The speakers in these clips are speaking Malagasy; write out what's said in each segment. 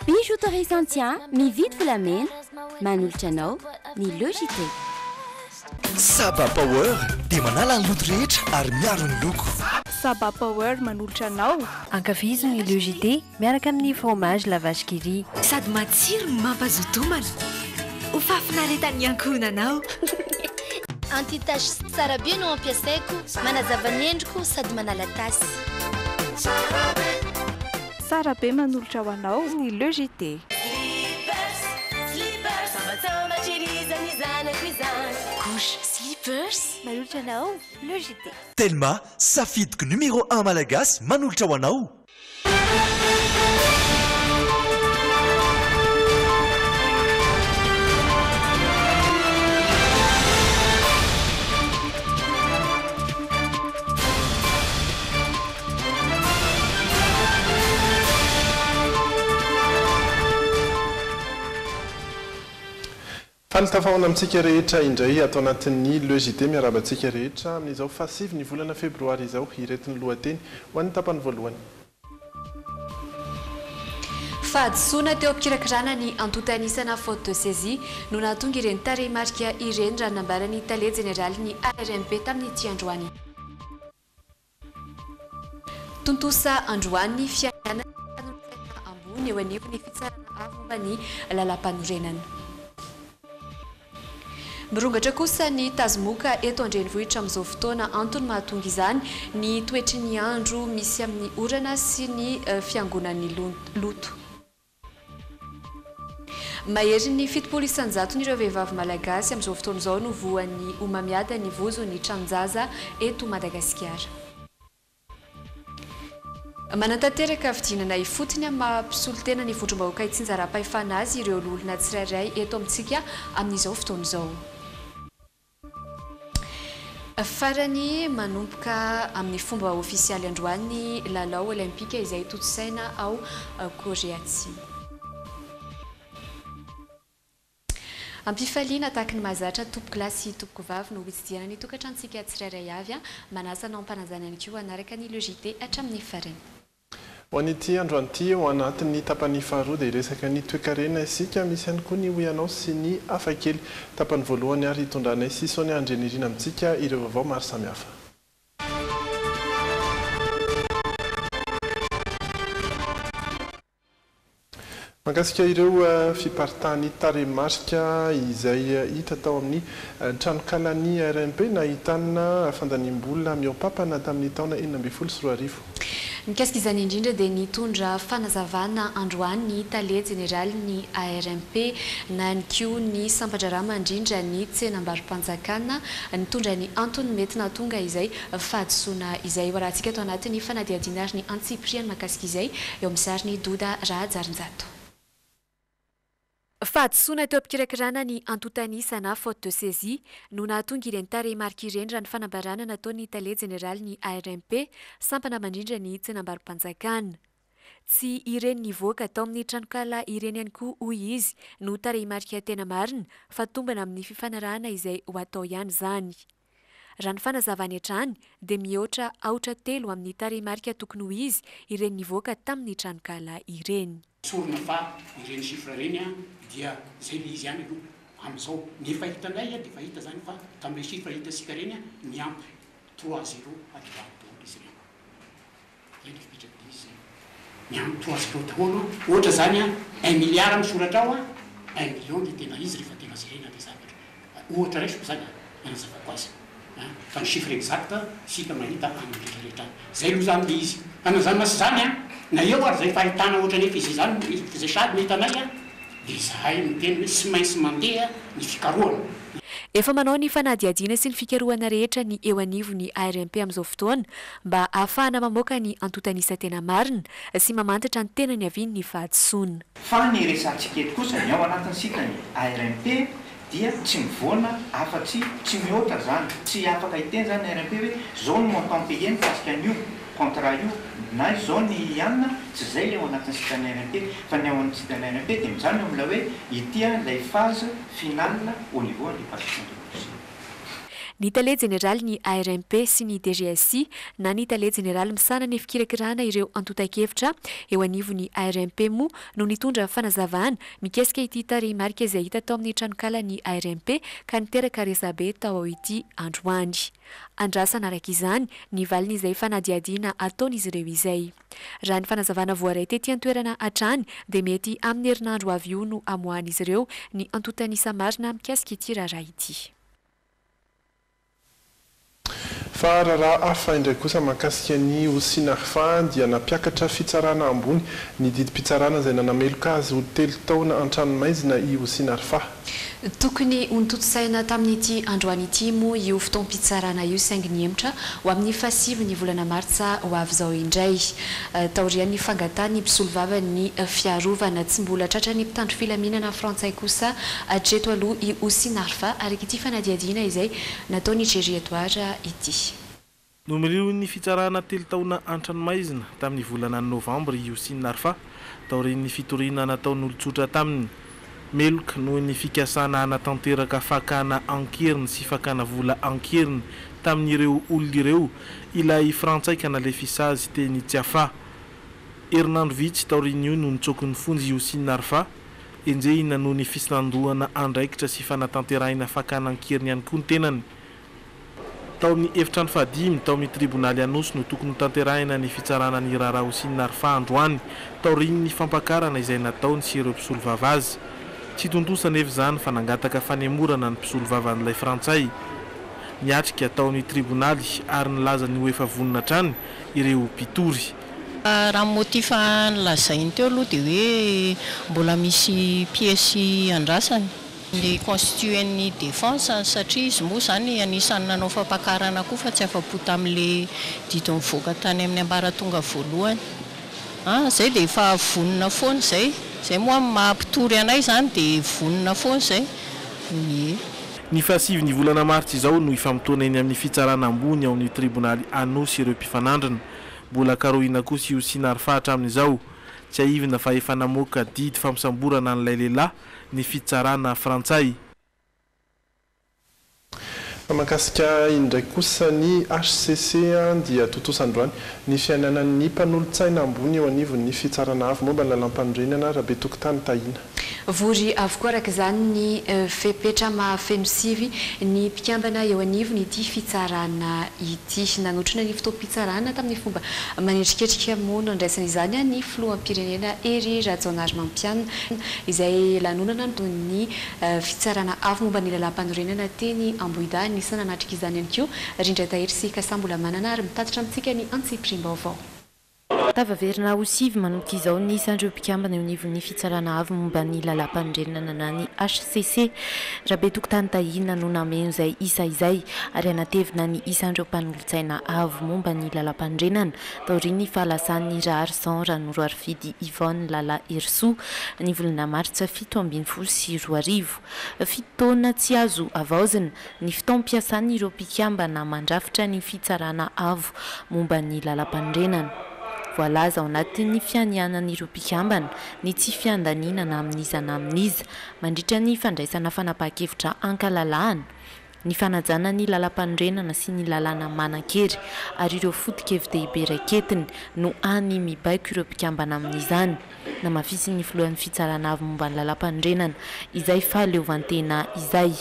Bijouterie Santia, mividy volamena, manolotra anao ny Logité. Saba Power dia manala ny loto rehetra ary miaro ny loko. Saba Power manolotra anao. Ankafizo ny Logité miaraka amin'ny fromage la vache qui rit. Sady matsiro no mampazotomana. Ho fafinaretan'ny ankohonanao. Anti-tache tsara be no ampiasaiko, manazava ny endriko sady manala tasy. Tsara be manolotra ho anao ny Logité. Couche, slippers, manolotra anao Logité. Telma, safidiko numéro 1 malagasy manolotra ho anao. Fanitafahona amintsika rehetra indray atao anatin'ny Logité miarabantsika rehetra amin'izao fasivy ny volana febroary izao iretin'ny lohateny ho an'ny tapany voalohany. Fahadisoana teo ampikirakirana ny antotanisana faute de saisie no nahatonga ireny tarehimarika ireny raha nambarany tale jeneraly ny ARMP tamin'ny ity androany. Tontosa androany fiainana ambony eo anivon'ny fitsarana avy momba ny lalam-panorenana. Mirongatra kosa ny tazomoka eto andrenivohitra amin'izao fotoana antony mahatonga izany ny toetry ny andro misy amin'ny orana sy ny fiangonan'ny loto. Mahery ny 700 ireo vehivavy malagasy amin'izao fotoana izao no voan'ny omamiada ny vozo ny tranonjaza eto Madagasikara. Manantanteraka vidinana ifotony amin'ny mampisolo tena ny vondrom-bahoaka itsinjara-pahefana azy ireo olona tsirairay eto amintsika amin'izao fotoana izao. Farany manomboka amin'ny fomba ofisialy androany lalao olimpika izay totosaina ao Korea Atsimo. Ampifaliana tahaka ny mahazatra tompoko lahy sy tompoko vavy no hitsidiana ny tokantrantsika tsirairay avy manasa anao ampanazana ihany koa anaraka ny Logité hatramin'ny farany. Ho an'ity androany ity ao anatin'ny tapany faharoa dia resaka ny toe-karena isika misy ihany koa ny hoianao sy ny hafakely. Tapany voalohany ary hitondranay Sisony Andrenirina amintsika ireo vaovao maro samihafa. Mahakasika ireo fiparitahan'ny tarehimarika izay hita tao amin'ny tranokalany RMP nahitana fandaniam-bola mihoapapana tamin'ny taona 2024. Mikasika izany indrindra dia nitondra fanazavana androany ny tale jeneraly ny ARMP na ny koa ny sampandrarama indrindra ny tsenam-barim-panjakana nitondra ny antony mety nahatonga izay fahadisoana izay hoarahantsika tao anatin'ny fanadihadiana ary ny antsipriany mahakasika izay eo amin'ny sariny Doda Rajarinjato. Fahadisoana teo ampikirakirana ny antotanisana faute de saisie no nahatonga ireny tarehimarika ireny raha ny fanambarana nataon'ny tale jeneraly ny ARMP sampana mandrindra ny tsenam-barim-panjakana. Tsy ireny nivoaka tao amin'ny tranokala ireny ihany koa hoy izy no tarehimarika tena marina fa tombana amin'ny fifanarahana izay ho atao ihany izany. Raha ny fanazavany hatrany dia mihoatra aotra telo amin'ny tarehimarika tokony ho izy ireny nivoaka tamin'ny tranokala ireny. Sorona fa ireny chiffre reny dia zay le izy ihany aloha amin'izao ny fahitanay dia fahita zany fa tamin'ilay chiffre hitasika reny miampy 3-0 adivantolo izy reny. Zay ny fipetraky izy miampy 3-0 daholo. Ohatra zany 1 milliard misoratra ao 1 million dia tena izy rehefa tena jerena dia zavatra. Ohatra raisiko zany manazavako azy. Fa ny chiffre exact sika mahita amin'ny rehetrarehetra. Zay aloha zany le izy. Anazana sy zany na eo ary zay fahitana ohatra nefa izy zany izay sady mehitanay dia zahay miteny hoe sy maintsy mandeha ny fikarohana. Efa manao ny fanadihadiana sy ny fikarohana rehetra ny eo anivon'ny ARMP amin'izao fotoana mba ahafahana mamoaka ny antotanisa tena marina sy mamantatra ny tena ny aviany ny fahadisoana. Fa ny resantsika eto kosa ny ao anatin'ny sika ny ARMP dia tsy mivoana afa-tsy tsy mihoatra zany, tsy afaka hiteny zany RMP hoe zao ny montant payé mikasika an'io contrat io na zao ny ianina tsy zay le ao anatin'ny sitany RMP fa ny ao anatin'ny sitany RMP dia mijany amin'ilay hoe ity ilay phase finale au niveau des participants. Ny tale jeneraly ny ARMP sy ny DGSI na ny tale jeneraly misana ny fikirakirana ireo antotan-kevitra eo anivon'ny ARMP moa no nitondra fanazavana mikesika ity tarehimarika izay hita tao amin'ny tranokalan'ny ARMP ka niteraka resabe tao ao ity androany. Andrasana araka izany ny valiny izay fanadiadiana ataon'izy ireo izay. Raha ny fanazavana voaray tety an-toerana hatrany dia mety amin'ny herinandro avy io no amoahan'izy ireo ny antotanisa marina mikasika ity raharaha ity. Fa raha hafa indray kosa mahakasika ny Osinarfa dia nampiakatra fitsarana ambony ny didim-pitsarana izay nanameloka azy ho 3 taona an-tranomaizina i Osinarfa. Tokony hontotosaina tamin'ity androany ity moa io fotoam-pitsarana io saingy niemtra ho amin'ny fahasivy ny volana martsa ho avy izao indray. Taorian'ny fangatany mpisolo vava ny fiarovana tsy mbola tratra ny mpitandro filaminana frantsay kosa atreto aloha i Osinarfa araka ity fanadiadiana izay nataony jeriatoara ity. Nomerio ny fitsarana 3 taona an-tranomaizina tamin'ny volana novambra i Osinarfa taorian'ny fitoriana nataon'olon-tsotra taminy. Meloka noho ny fikasana anatanteraka fakana ankiriny sy fakana vola ankiriny tamin'ireo olona ireo ilay frantsaika nalefisa azy teny Tsiafa. Herinandro vitsy taorian'io no nitsokin'ny fonjy i Osinarfa enjehina noho ny fisandohana andraikitra sy fanatanterahina fakana ankiriny ihany koa ny tenany. Tao amin'ny efitrano fahadimy tao amin'ny tribonaly Anosy no tokony tanterahina ny fitsarana ny raharaha Osinarfa androany taorian'ny fampakarana izay nataony sy ireo mpisolo vava azy. Tsy tontosa nefa izany fa nangataka fanemorana ny mpisolo vavan'ilay frantsay. Niatrika tao amin'ny tribonaly ary nilaza ny ho efa vonona trany ireo mpitory. Raha motifa nilazainy teo aloha dia hoe mbola misy piesy andrasany ny constituen'ny défense satria izy moa izany anisan'ny nanao fampakarana koa fa tsy afa-po tamin'ilay didiny voaka tany amin'ny ambaratonga voalohany. Zay dia efa vonona foana izay. Zay moa mampitory anay izany dia vonona foana izay. Ny fahasivy ny volana martsa izao no ifamitoana eny amin'ny fitsarana ambony ao amin'ny tribonaly Anosy ireo mpifanandrana. Mbola karohina kosa i Osinarfa hatramin'izao. Tsy aivina fa efa namoaka didy fampisamborana an'ilay lehilahy ny fitsarana frantsay. Mahakasika indray kosa ny HCC dia totosandroany ny fiainanan'ny mpanolontsaina ambony eo anivon'ny fitsarana avy momba ny lalam-pandrenana Rabe Tokotany Tahina. Vory avokoa araka izany ny fepetra mahafeno sivy ny mpikambana eo anivony ity fitsarana ity. Nanotrona ny fotoam-pitsarana tamin'ny fomba manendriketrika moa no andraisana izany ny filoham-pirenena Hery Rajaonarimampianina izay lanonana toy ny fitsarana avy momba ny lalam-pandrenana teny Ambohida nisy nanatrika izany ihany koa Rindra Tahiry sy Kasambola manana ary mitatitra amintsika ny antsiprim-baovao. Tavaverina ho sivy manomboka izao ny isan'ireo mpikambana eo anivon'ny fitsarana avy momba ny lalam-pandrenana na ny HCC. Rabe Tokotany Tahina no nameno izay isa izay ary anatevina ny isan'ireo mpanolontsaina avy momba ny lalam-pandrenana taorian'ny fahalasan'ny Raharsan Ranoroarifidy Yvonne Lala Herso ny volana martsa 7 sy 20. 7 taona tsy azo avaozina ny fotoam-piasan'ireo mpikambana mandrafitra ny fitsarana avy momba ny lalam-pandrenana. Voalaza ao anatin'ny fianianan'ireo mpikambana ny tsy fiandaninana amin'iza na amin'iza mandritra ny fandraisana fanapahan-kevitra ankalalahana, ny fanajana ny lalam-pandrenana sy ny lalàna manan-kery ary ireo foto-kevin-dehibe raiketiny no any mibaiko ireo mpikambana amin'izany. Namafisy ny filohan'ny fitsarana avy momba ny lalam-pandrenana izay fahaleovantena izay.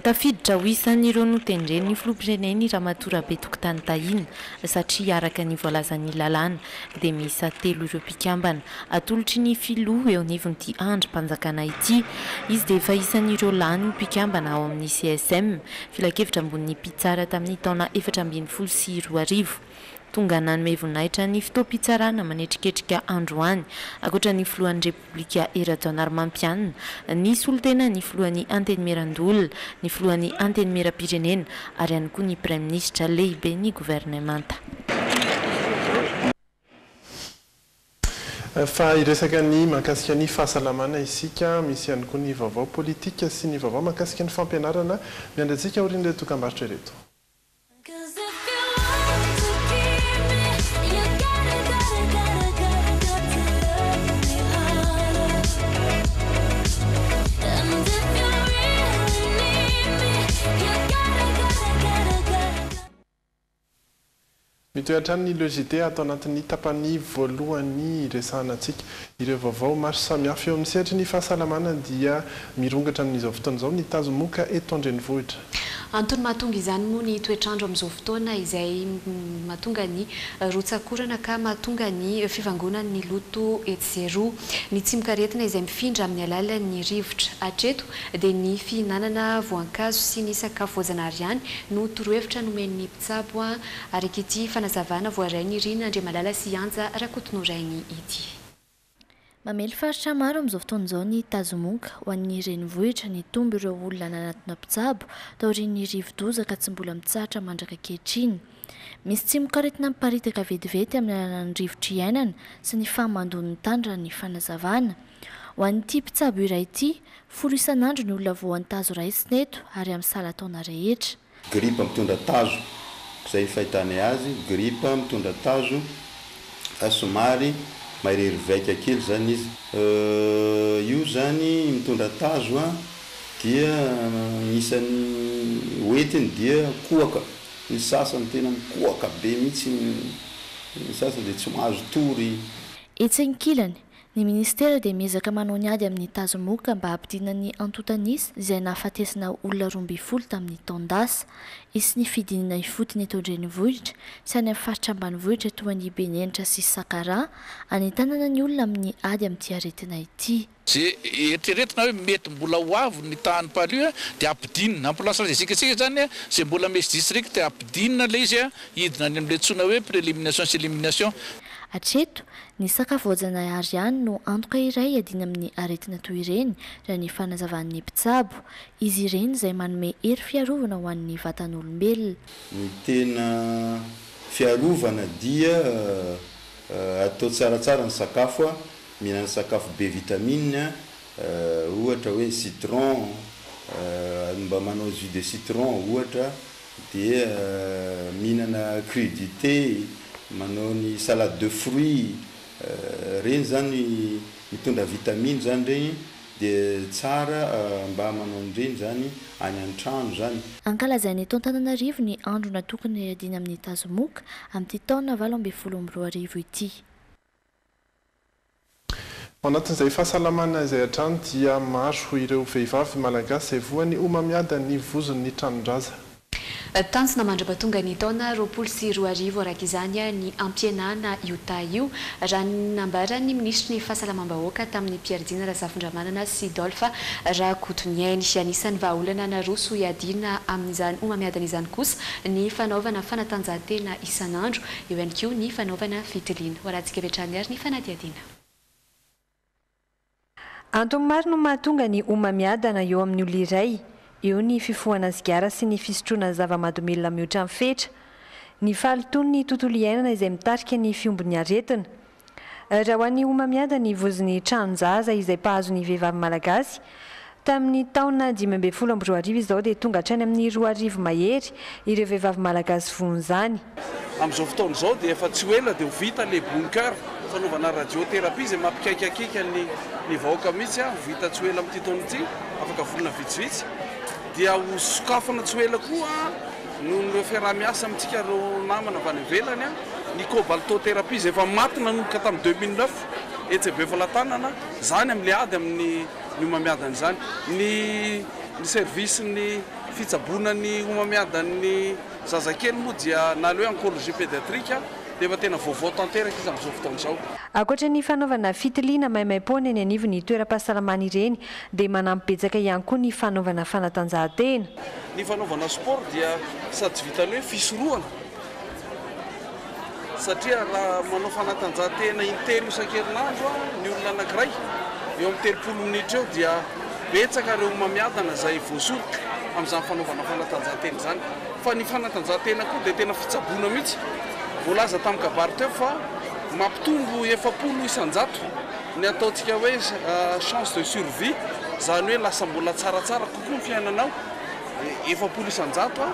Tafiditra ho isan'ireo notendren'ny filoham-pireneny Ramatoa Rabe Tokotany Tahina satria araka ny voalazan'ny lalàna dia miisa 3 ireo mpikambana atolotry ny filoha eo anivon'ity androm-panjakana ity. Izy dia efa isan'ireo lany mpikambana ao amin'ny CSM filakevitra ambonin'ny mpitsara tamin'ny taona 2012 sy 2020. tonga nanome voninahitra ny fitoam-pitsarana manetriketrika androany ankoatra ny filohan'ny repoblika Erajonarmampianina ny solotena ny filohan'ny anteny merandolona ny filohan'ny anteny meram-pirenena ary ihany koa ny prime ministre lehibe ny gouvernemanta. Fa iresaka ny mahakasika ny fahasalamana isika misy ihany koa ny vaovao politika sy ny vaovao mahakasika ny fampianarana miandratsika orin'ireo dokam-barotra ireto. Mitoetra ny logité atao anatin'ny tapany voalohany resahana antsika ireo vaovao maro samihafa eo amin'ny sehatra ny fahasalamana dia mirongatra amin'izao fotoana izao ny tazomoka eto an-drenivohitra. Antony mahatonga izany moa ny toetrandro amin'izao fotoana izay mahatonga ny rotsakorana ka mahatonga ny fivangonan'ny loto etsero ny tsimokaretina izay mifindra amin'ny alalan'ny rivotra hatreto dia ny fihinanana voankazo sy ny sakafo voajanahary ihany no torohevitra nomen'ny mpitsabo ary ankehitriny fanazavana voarainy irina Andriamalala sy Anja Rakotonorainy ity. Mamely faritra maro amin'izao fotoana izao ny tazomoka ho an'ny renivohitra ny tombo ireo olona anatina mpitsabo taorian'ny rivo-doza ka tsy mbola mitsahatra mandraka ankehitriny. Misy tsimokaretina miparitaka vetivety amin'ny alalan'ny rivotra iainana sy ny fahamandon'ny tany ny fanazavana. Ho an'ity mpitsabo iray ity, folo isan'andro ny olona voan'ny tazo raisina eto ary amin'ny salataona rehetra. Gripa mitondra tazo, izay fahitana azy, gripa mitondra tazo, somary mahery vaika kely zany izy. Io zany mitondra tazo dia isan'ny hoetiny dia kohaka. Ny sasany tena mikohaka be mihitsy, ny sasany dia tsy mahazo tory. Etsy ankilany, ny ministera dia miezaka manao ny ady amin'ny tazomoka mba hampidina ny antotanisa izay nahafatesana olona 12 tamin'ny taondasa. Isy ny fidinina ifotony eto an-drenivohitra sy any amin'ny faritra ambanivohitra toa ny Benenitra sy Sakara anentanana ny olona amin'ny ady amin'ity aretina ity. Zay eritreretina hoe mety mbola ho avo ny tany palio dia ampidinina amplansra zay zany zay mbola misy district ampidinina le izy hidina any amin'ilay tsona hoe prélimination sy élimination. Hatreto, ny sakafo voajanahary ihany no antoka iray adina amin'ny aretina toy ireny raha ny fanazavan'ny mpitsabo. Izy ireny izay manome hery fiarovana ho an'ny vatan'olombelona. Ny tena fiarovana dia atao tsaratsara ny sakafo, mihinana sakafo be vitamine, ohatra hoe citron, mba manao jus de citron ohatra, dia mihinana crudité, manao ny salade de fruits, reny zany mitondra vitamine zany regny dia tsara mba manao an'ireny zany any an-trano zany. Ankalazainy eto Antananarivo ny andro natokany adina amin'ny tazomoka amin'ity taona 2022 ity. Anatin'izay fahasalamana izay hatrany dia maro ireo vehivavy malagasy izay voany homamiada ny vozon'ny tranon-draza. Tansina mandrapatonga ny taona 2024 araka izany ny ampienana io io raha nambarany ministry ny fahasalamam-bahoaka tamin'ny Pierre Razafindramanana sy Dolpha Rakotoniainy. Anisan'ny vahaolana naroso iadina amin'izany homamiadana izany kosa ny fanaovana fanatanjahantena isan'andro eo ihany koa ny fanaovana fitiliana. Horatsika vetrany ary ny fanadiadina. Antony maro no mahatonga ny homamiadana eo amin'ny olona iray. Eo ny fifohana zigara sy ny fisotroana zava-mahadomelona mihoatra amin'ny fetra, ny falitony ny tontolo iainana izay mitarika ny fiombon'ny aretina. Raha ho an'ny homamiada ny vozin'ny tranon-jaza izay mpahazo ny vehivavy malagasy, tamin'ny taona 2022 izao dia tonga hatrany amin'ny 2,000 mahery ireo vehivavy malagasy von'izany. Amin'izao fotoana izao dia efa tsy ela dia ho vita le bunker fanaovana radiothérapie izay mampikaikakika ny vahoaka mihitsy, vita tsy ela amin'ity taona ity, afaka volana vitsivitsy. Dia ho sokafana tsy ela koa no fiarah-miasa amintsika reo namana avy any ivelany ny cobaltothérapie izay efa maty nanomboka tamin'ny 2009 ETB Falatanana zany amin'ny ady amin'ny homamiadana izany. Ny service ny fitsabonany homamiadan'ny zazakely moa dia na le hoe oncologie pédiatrique dia efa tena vaovao tanteraka izy amin'izao fotoana izao. Ankoatra ny fanaovana fitiliana maimaim-poana eny anivon'ny toeram-pahasalamana ireny dia manampibetsaka ihany koa ny fanaovana fanatanjahantena. Ny fanaovana sport dia sady vita hoe fisorohana satria raha manao fanatanjahantena intelo isan-kerinandro ny olona anankiray eo amin'ny 30 minitra eo dia betsaka reo mamiadana izay voasoloka amin'izany fanaovana fanatanjahantena izany fa ny fanatanjahantena koa dia tena fitsaboana mihitsy voalaza tamin'ny kabary teo fa mampitombo 700 isan-jato ny ataontsika hoe chance de survie izany hoe lasa mbola tsaratsara kokoa ny fiainanao 700 isan-jato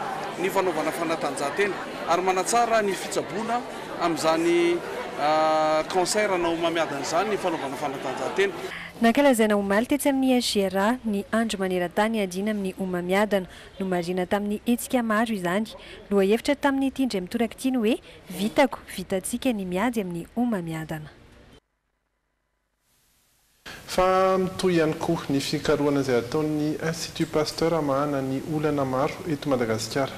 ny fanaovana fanatanjahantena ary manatsara ny fitsaboana amin'izany cancer anao mamiadana izany ny fanaovana fanatanjahantena. Nankalazaina omaly tetsy amin'ny SGRA ny andro maneran-tany adina amin'ny omamiadana no marina tamin'ny hetsika maro izany. Loha hevitra tamin'ny tindray mitorakitiny hoe vitako vitantsika ny miady amin'ny omamiadana. Fa mitoy ihany koa ny fikarohana izay ataon'ny Institut Pasteur amahana ny olana maro eto Madagasikara.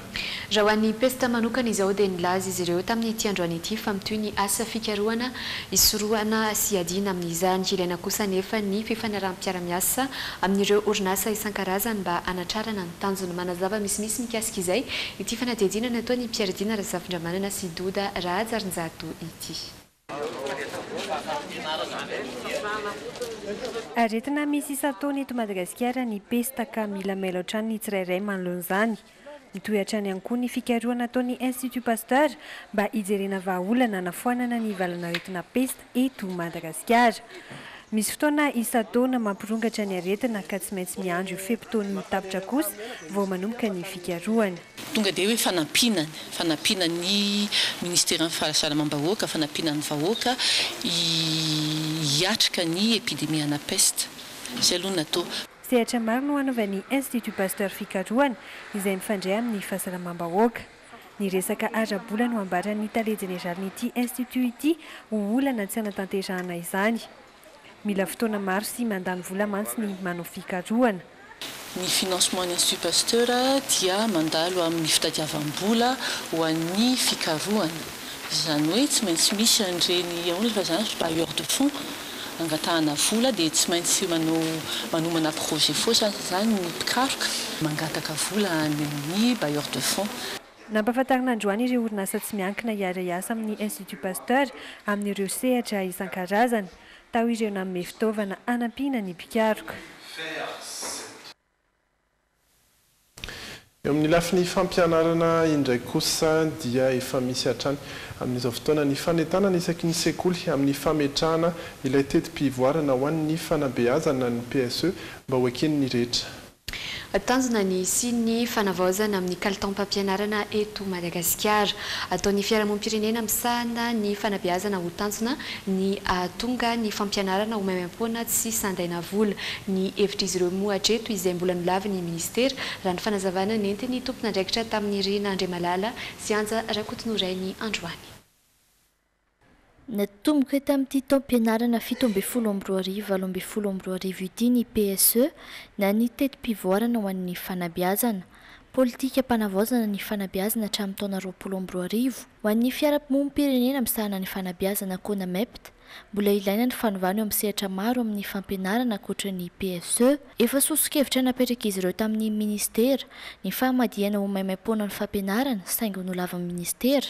Raha ho an'ny pesta manokana izao dia nilaza izy ireo tamin'ny ity androany ity fa mitoy ny asa fikarohana isorohana sy adina amin'izany. Ilaina kosa nefa ny fifanarahanam-piara-miasa amin'ireo orinasa isan-karazany mba hanatrarana ny tanjona manazava misimisy mikasika izay ity fanadihadiana nataon'ny Pierre-Dina Razafindраmanana sy Doda Rajarinjato ity. Aretina misy isa-taona eto Madagasikara ny pesta ka mila mailo hatrany ny tsirairay manoloana izany. Mitohy hatrany ihany koa ny fikarohana ataon'ny Institut Pasteur mba hijerena vahaolana nafoanana ny valanaretina pesta eto Madagasikara. Misy fotoana isa-taona mampirongatra ny aretina ka tsy maintsy miandro io fe-potoan'ny tapitra kosa vao manomboka ny fikarohana. Tonga dia hoe fanampinan'ny ministerin'ny fahasalamam-bahoaka, fanampinan'ny vahoaka hiatrika ny epidemiana peste. Izay aloha natao. Sehatra maro no hanaovan'ny Institut Pasteur fikarohana izay mifandray amin'ny fahasalamam-bahoaka. Ny resaka ara-bola no ambaran'ny tale jeneral'ity institut ity ho olana tsy hanatanterahana izany. Mila fotoana maro sy mandany vola mantsy ny manao fikarohana. Ny financement ny Institut Pasteur dia mandalo amin'ny fitadiavam-bola ho an'ny fikarohana. Izany hoe tsy maintsy misy an'ireny olona fa izany bailleur de fonds angatahana vola dia tsy maintsy manomana projet fotsiny izany ny mpikaroka mangataka vola amin'ny bailleur de fonds. Nampahafantarina androany ireo orinasa tsy miankina hiara-iasa amin'ny Institut Pasteur amin'ireo sehatra isan-karazany tao ireo nanome fitaovana hanampiana ny mpikaroka. Eo amin'ny lafiny fampianarana indray kosa dia efa misy hatrany amin'izao fotoana ny fanentanana isaky ny sekoly amin'ny fametrahana ilay tetim-pivoarana ho an'ny fanabeazana ny PSE mba ho eken'ny rehetra. Tanjona ny sy ny fanavaozana amin'ny kalitao-mpampianarana eto Madagasikara. Ataon'ny fiarahamonim-pirenena misahana ny fanabeazana ho tanjona ny ahatonga ny fampianarana ho maimam-poana tsy sandaina vola. Ny hevitr'izy ireo moa hatreto izay mbola nolavy ny ministera raha ny fanazavana nentin'ny tompon'andraikitra tamin'ny Rina Andriamalala sy Anja Rakotonoray androany. Natomboka tamin'ity taom-pianarana 17/20–20 ity ny PSE na ny tetim-pivoarana ho an'ny fanabeazana. Politika mpanavaozana ny fanabeazana hatramin'ny taona 2020 ho an'ny fiarahamonim-pirenena misahana ny fanabeazana CONAMEPT. Mbola ilaina ny fanovana eo amin'ny sehatra maro amin'ny fampianarana ankoatra ny PSE. Efa sosokevitra napetraka izy ireo tamin'ny ministera ny fahamadihana ho maimam-poana ny fampianarana saingy nolava amin'ny ministera.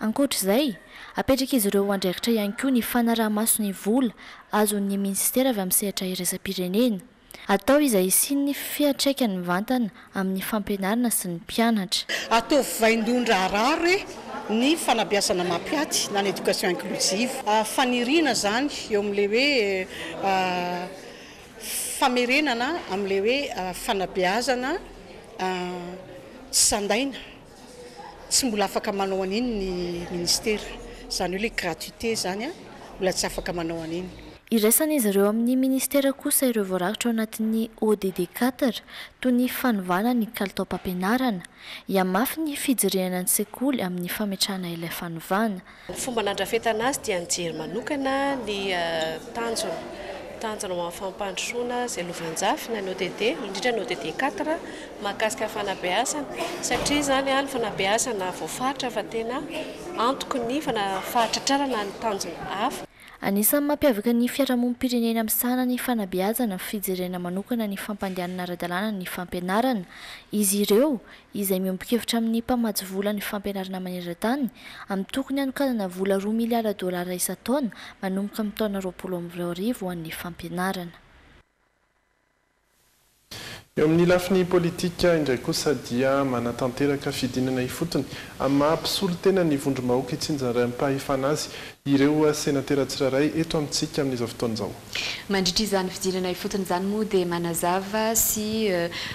Ankoatra izay, apetraka izy ireo andraikitra ihany koa ny fanaraha-maso ny vola azon'ny ministera avy amin'ny sehatra iraisam-pirenena. Atao izay sy ny fiantraikany mivantana amin'ny fampianarana sy ny mpianatra. Atao vaindondra arary ny fanabeazana mampiaty na ny éducation inclusive. Faniriana zany eo amin'ilay hoe famerenana amin'ilay hoe fanabeazana tsy sandaina. Tsy mbola afaka manao an'iny ny ministera, izany hoe gratuité zany mbola tsy afaka manao an'iny. Iraisana izy ireo amin'ny ministera kosa ireo voarakitra ao anatin'ny ODD 4 toy ny fanovana ny kalitao-mpampianarana, hiamafy ny fijerena ny sekoly amin'ny fametrahana ilay fanovana. Fomba nandrafetana azy dia nijery manokana ny tanjona ho fampandrosoana izay lovanjafy na ny ODD, indrindra ny ODD 4 mahakasika fanabeazana satria izany ny fanabeazana voafaritra fa tena antoko ny fahatatrarana ny tanjona hafa. Anisan'ny mampiavaka ny fiarahamonim-pirenena amin'ny sahana ny fanabeazana fijerena manokana ny fampandehanana ara-dalàna ny fampianarana. Izy ireo izay miombon-kevitra amin'ny mpamatsy vola ny fampianarana maneran-tany amin'ny tokony anokanana vola 2 miliara dolara isan-taona manomboka amin'ny taona 2022 ho an'ny fampianarana. Eo amin'ny lafiny politika indray kosa dia manatanteraka fidinana ifotony amin'ny mampisolo tena ny vondrom-bahoaka itsinjaram-pahefana azy ireo senatera tsiraray eto amintsika amin'izao fotoana izao. Mandritra izany fidinana ifotony izany moa dia manazava sy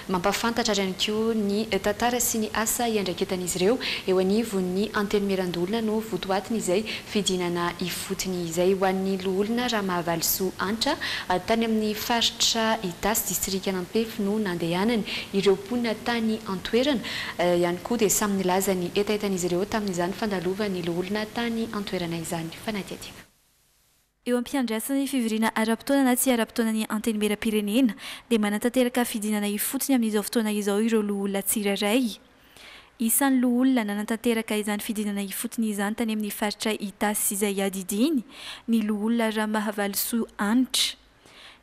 mampafantatra ihany koa ny tantara sy ny asa iandraikentan'izy ireo eo anivon'ny antenimieran-dolona no votoatiny izay fidinana ifotony izay ho an'ny loholona Ramavalisoa Antra tany amin'ny faritra Itasy distrika Anampefy no nandehanany ireo mponina tany Antoerana ihany koa dia samy nilaza ny etaetan'izy ireo tamin'izany fandalovany loholona tany Antoerana izany. Fanatiatika. Eo am-piandrasana ny fivoriana ara-potoana na tsy ara-potoana ny antenimieram-pirenena dia manatanteraka fidinana ifotsiny amin'izao fotoana izao ireo loholona tsirairay. Isan'ny loholona nanatanteraka izany fidinana ifotsiny izany tany amin'ny faritra Itasy izay adidiny ny loholona Ramavalisoa Anitra.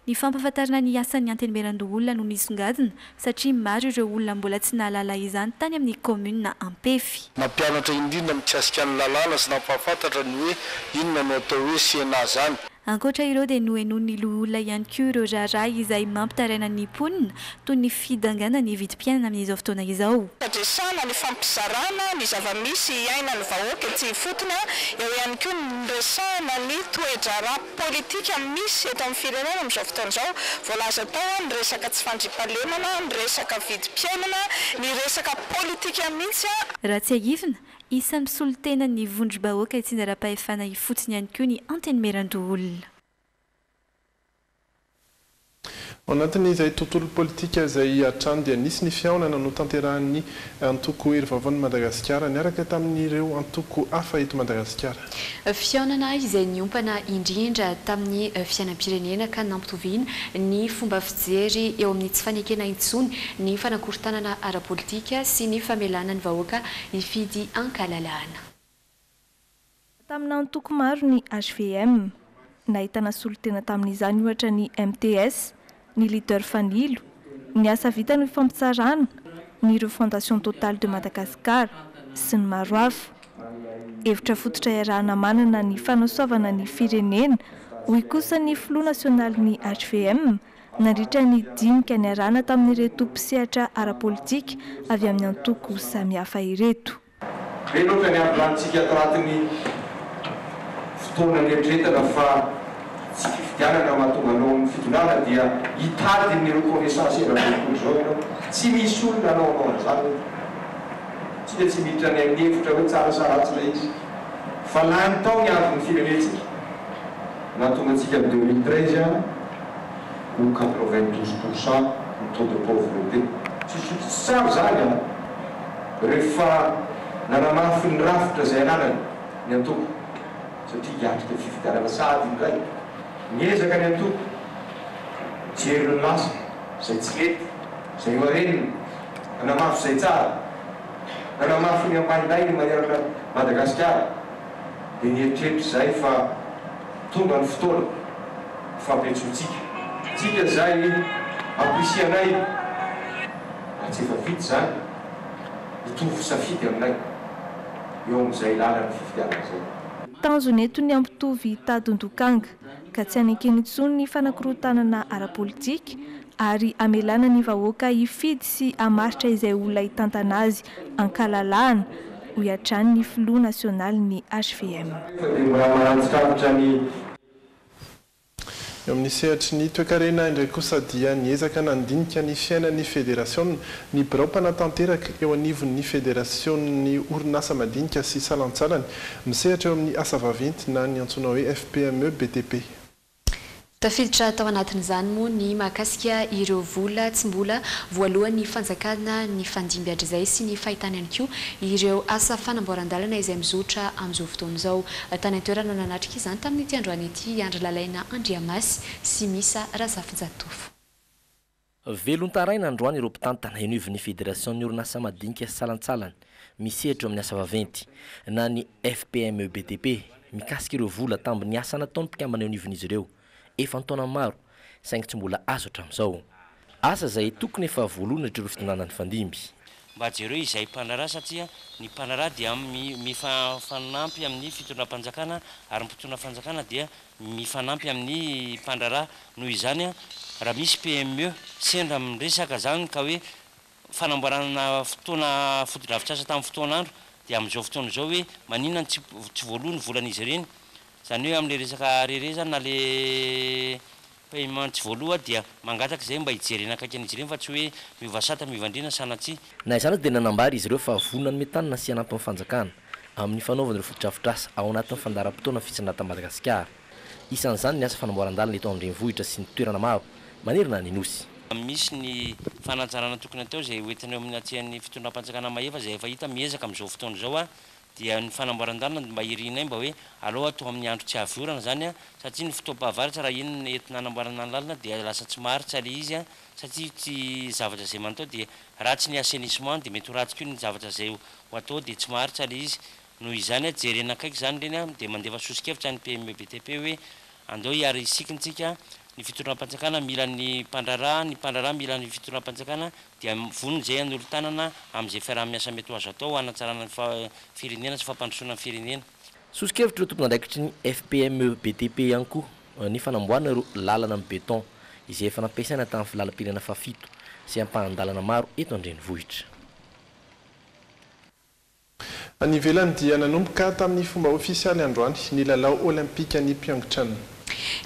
Ny fampafantarana ny asan'ny antenimieran-doholona no nisongadina satria maro ireo olona mbola tsy nahalala izany tany amin'ny commune Ampefy. Nampianatra indrindra mikasika ny lalàna sy nampahafantatra ny hoe inona no atao hoe CNA zany. Ankoatra ireo dia noenon'ny loholona ihany koa ireo raharaha izay mampitaraina ny mponina toy ny fidangana ny vidim-piainana amin'izao fotoana izao. Fandresana ny fampizarana ny zava-misy iaina ny vahoaka tsy ifotona eo ihany koa ny resana ny toe-draharaha politika misy eto amin'ny firenena amin'izao fotoana izao voalaza tao ny resaka tsy fandriampahalemana, ny resaka vidim-piainana, ny resaka politika mihitsy. Raha tsy ahifina isan'ny solotena ny vondrom-bahoaka itsinjaram-pahefana ifotsiny ihany koa ny antenimieran-doholona. Ao anatin'izay tontolo politika izay hatrany dia nisy ny fihaonana no tanterahan'ny antoko hery vaovaon'i Madagasikara niaraka tamin'ireo antoko hafa eto Madagasikara. Fihaonana izay niompana indrindra tamin'ny fiainam-pirenena ka nampitoviana ny fomba fijery eo amin'ny tsy fanekena intsony ny fanakorontanana ara-politika sy ny famelana ny vahoaka hifidy ankalalahana. Tamina antoko maro ny HVM nahitana solotena tamin'izany ohatra ny MTS, ny leader Fanilo, ny asa vita ny fampitsarana, ny refondation totale de Madagascar sy ny maro hafa. Hevitra fototra iarahana manana ny fanasoavana ny firenena, hoy kosa ny filoha nasionaly ny HVM nandritra ny dinika ny arahana tamin'ireo tompo-sehatra ara-politika avy amin'ny antoko samihafa ireto. Rehetra ny avy tanatin'ny fotoana nieritrretana fa tsy fifidianana mahatonga anao amin'ny fitondrana dia hitady ny reconnaissance era-bolokoly zao ianao tsy misy olona anao an'izany tsy dia tsy miditra ny amin'ny hevitra hoe tsara sa ratsy ilay izy fa lany tao ny avy ny firenentsika nahatonga antsika amin'ny 2013 ho 92% ny taux de pauvreté tsy tsara zany rehefa nanamafy ny rafitra izay ananany ny antoko satria hiatrika fifidianana sady indray miezaka ny antoko jery ny lasa izay tsy lety izay marenina nanamafy izay tsara nanamafy ny ambanday ny manerana Madagasikara dia nieritreritra izay fa tonga ny fotoana fampiantsoantsika tsika izay amplisianay tsy efa vity zany hitovy safidy aminay eo amin'izay lalany fifidianana izay. Tanjony eto ny ampitovy tadondokanga ka tsy hanekeny intsony ny fanakorotanana ara-politika ary amelana ny vahoaka hifidy sy hamaritra izay olona hitantana azy ankalalahana ho hiatrany ny filoha nasionaly ny HVM. Eo amin'ny sehatry ny toe-karena indray kosa dia niezaka nandinika ny fiainan'ny federasiona ny birao mpanatanteraka eo anivon'ny federasiony orinasa madinika sy salantsalany misehatra eo amin'ny asa vaventy na ny antsoina hoe FPME BTP. Tafiditra tao anatin'izany moa ny mahakasika ireo vola tsy mbola voalohan'ny fanjakana ny fandimby hatrizay sy ny fahitana ihany koa ireo asa fanamboaran-dalana izay mizotra amin'izao fotoana izao tany an-toerana nanatrika izany tamin'ity androany ity Andry Lalaina Andriamasy sy Misa Razafijatofo. Velontaraina androany ireo mpitantana enivon'ny federasion ny orinasa madinika salantsalany misehatra amin'ny asa vaventy na ny FPME BTP mikasika ireo vola tambiny asa nataony mpikambana eo anivon'izy ireo efa ntaona maro saingy tsy mbola azo hatramin'izao asa zay tokony efa voalohana ireo fitonanany fandimby mba jereo izay mpanara satria ny mpanara dia mifanampy amin'ny fitondram-panjakana ary mpitondram-panjakana dia mifanampy amin'ny mpanara noho izany raha misy PME sendra miresaka zany ka hoe fanamboarana fotoana fotodrafitrasa tamin'ny fotoanandro dia amin'izao fotoana izao hoe maninona tsy voalohany volan'izy ireny zany hoe amin'le resaka rerezana na le paiement tsy voaloha dia mangataka izay mba hijerena akaiky an'izy ireny fa tsy hoe mivasata mivandrina sanatsy na izany dia nanambary izy ireo fa vonona ny metanina sy anatin'ny fanjakana amin'ny fanaovana ireo fotodrafitrasa ao anatin'ny fandaharam-potoana fitsanata Madagasikara isan'izany ny asa fanamboaran-dalana eto andrenivohitra sy ny toerana maro manerina ny nosy misy ny fananjarana tokony atao zay hoentina eo amin'ny atsehan'ny fitondram-panjakana mahefa zay efa hita miezaka amin'izao fotoana izao dia ny fanamboaran-dalana mba irinay mba hoe aloha atao amin'ny andro tsy avorana zany satria ny fotoam-pahavaratra raha iny ny entina anamboarana ny lalana dia lasa tsy maharitra le izy satria tsy zavatra zay manatao dia ratsy ny assainissement dia mety ho ratsy koa ny zavatra zay ho atao dia tsy maharitra le izy noho izany jerena akaiky zany reny dia mandefa sosikevitra ny PME BTP hoe andao hiary isikintsika ny fitondram-panjakana mila ny mpandrara mila ny fitondram-panjakana dia vonony zay an'olo-tanana amin'izay fiaraha-miasa mety ho azo atao hanatsarana ny firenena sy fampandrosoana ny firenena sosikevitra ireo tompona andraikitry ny FPME BTP ihany koa ny fanamboarana ireo lalana amin'ny beton izay efa nampiasaina tamin'ny filalam-pirenena fafito sy ampahan-dalana maro eto andrenivohitra any ivelany dia nanomboka tamin'ny fomba ofisialy androany ny lalao olimpika ny Pyeongchang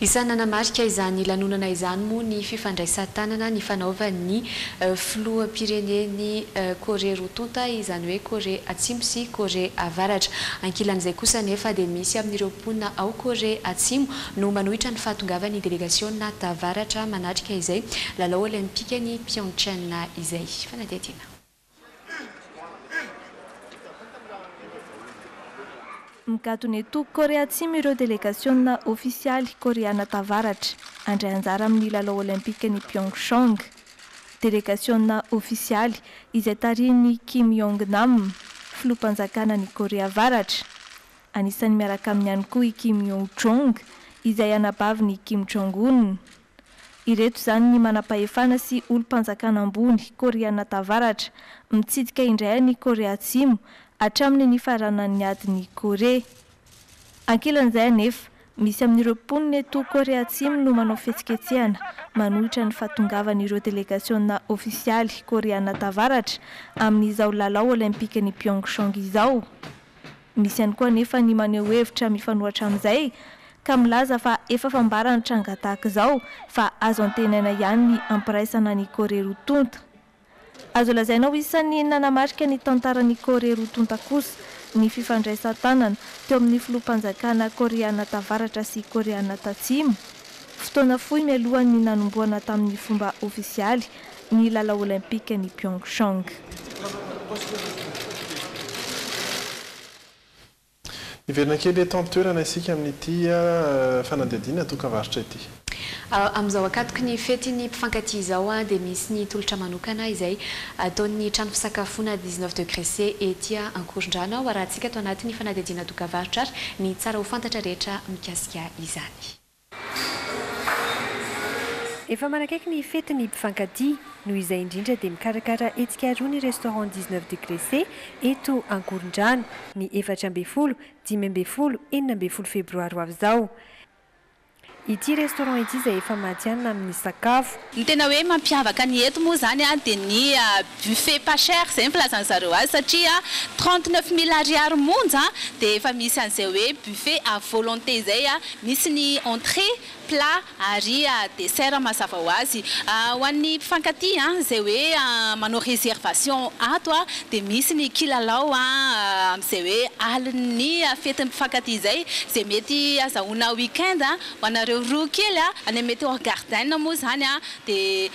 Isany nanamarika izany lanonana izany moa ny fifandraisan-tanana ny fanaovan'ny filoham-pireneny Korea Rotonta izany hoe Korea Atsimo sy Korea Avaratra. Ankilan'izay kosa nefa dia misy amin'ireo mponina ao Korea Atsimo no manohitra ny fahatongavan'ny delegasiona tavaratra manatrika izay lalao olimpika ny Pyeongchang izay. Fanadihadiana. Mikatony eto Korea Atsimo ireo delegasiona ofisialy koreana tavaratra andray anjara amin'ny lalao olimpika ny Pyeongchang. Delegasiona ofisialy izay tarihin'ny Kim Yong-nam, filoham-panjakana ny Korea Avaratra. Anisan'ny miaraka aminy ihany koa i Kim Yong-chong izay anabavin'ny Kim Jong-un. Ireto zany ny manam-pahefana sy olo-mpanjakana ambony koreana tavaratra mitsidika indray ny Korea Atsimo hatramin'ny nifaranan'ny adiny Korea. Ankilan'izay anefa misy amin'ireo mponina eto Korea Atsimo no manao fihetsiketsehana manohitra ny fahatongavan'ireo delegasiona ofisialy koreana tavaratra amin'izao lalao olimpika ny Pyeongchang izao. Misy ihany koa anefa ny maneho hevitra mifanohitra amin'izay ka milaza fa efa fambarana tranga tahaka izao fa azo antenaina ihany ny ampiraisana ny Korea Rotonta. Azo lazaina ho isan'ny nanamarika ny tantaran'ny Korea Rotonta kosa ny fifandraisan-tanana teo amin'ny filoham-panjakana koreana tavaratra sy koreana tatsimo. Fotoana fohy mialohan'ny nanomboana tamin'ny fomba ofisialy ny lalao olimpika ny Pyeongchang. Iverina kely eto am-toerana isika amin'ity fanadihadiana toka-varotra ity. Amin'izao akatoky ny fetiny mpifankatia izao dia misy ny tolotra manokana izay ataon'ny trano fisakafoana 19°C ety Ankorondrano ho arahantsika ato anatin'ny fanadihadiana toka-varotra ny tsara ho fantatra rehetra mikasika izany. Efa manakaiky ny fetiny mpifankatia noho izay indrindra dia mikarakara etsika roa ny restaurant 19°C eto Ankorondrano ny 4 5 4 febroary ho avy izao. Ity restaurant ity izay efa matianina amin'ny sakafo. Ny tena hoe mampiavaka ny eto moa zany dia ny buffet pas cher izay ny filazan'ny zareo azy satria 39 000 ariary monja dia efa misy an'izay hoe buffet à volonté izay misy ny entrée plat ary dessert mazava ho azy. Ho an'ny mpifankatia izay hoe manao réservation ato dia misy ny kilalao amin'izay hoe alin'ny fetin'ny mpifankatia izay izay mety azahoana week-end ho anareo roa kely any mety hors garden moa zany dia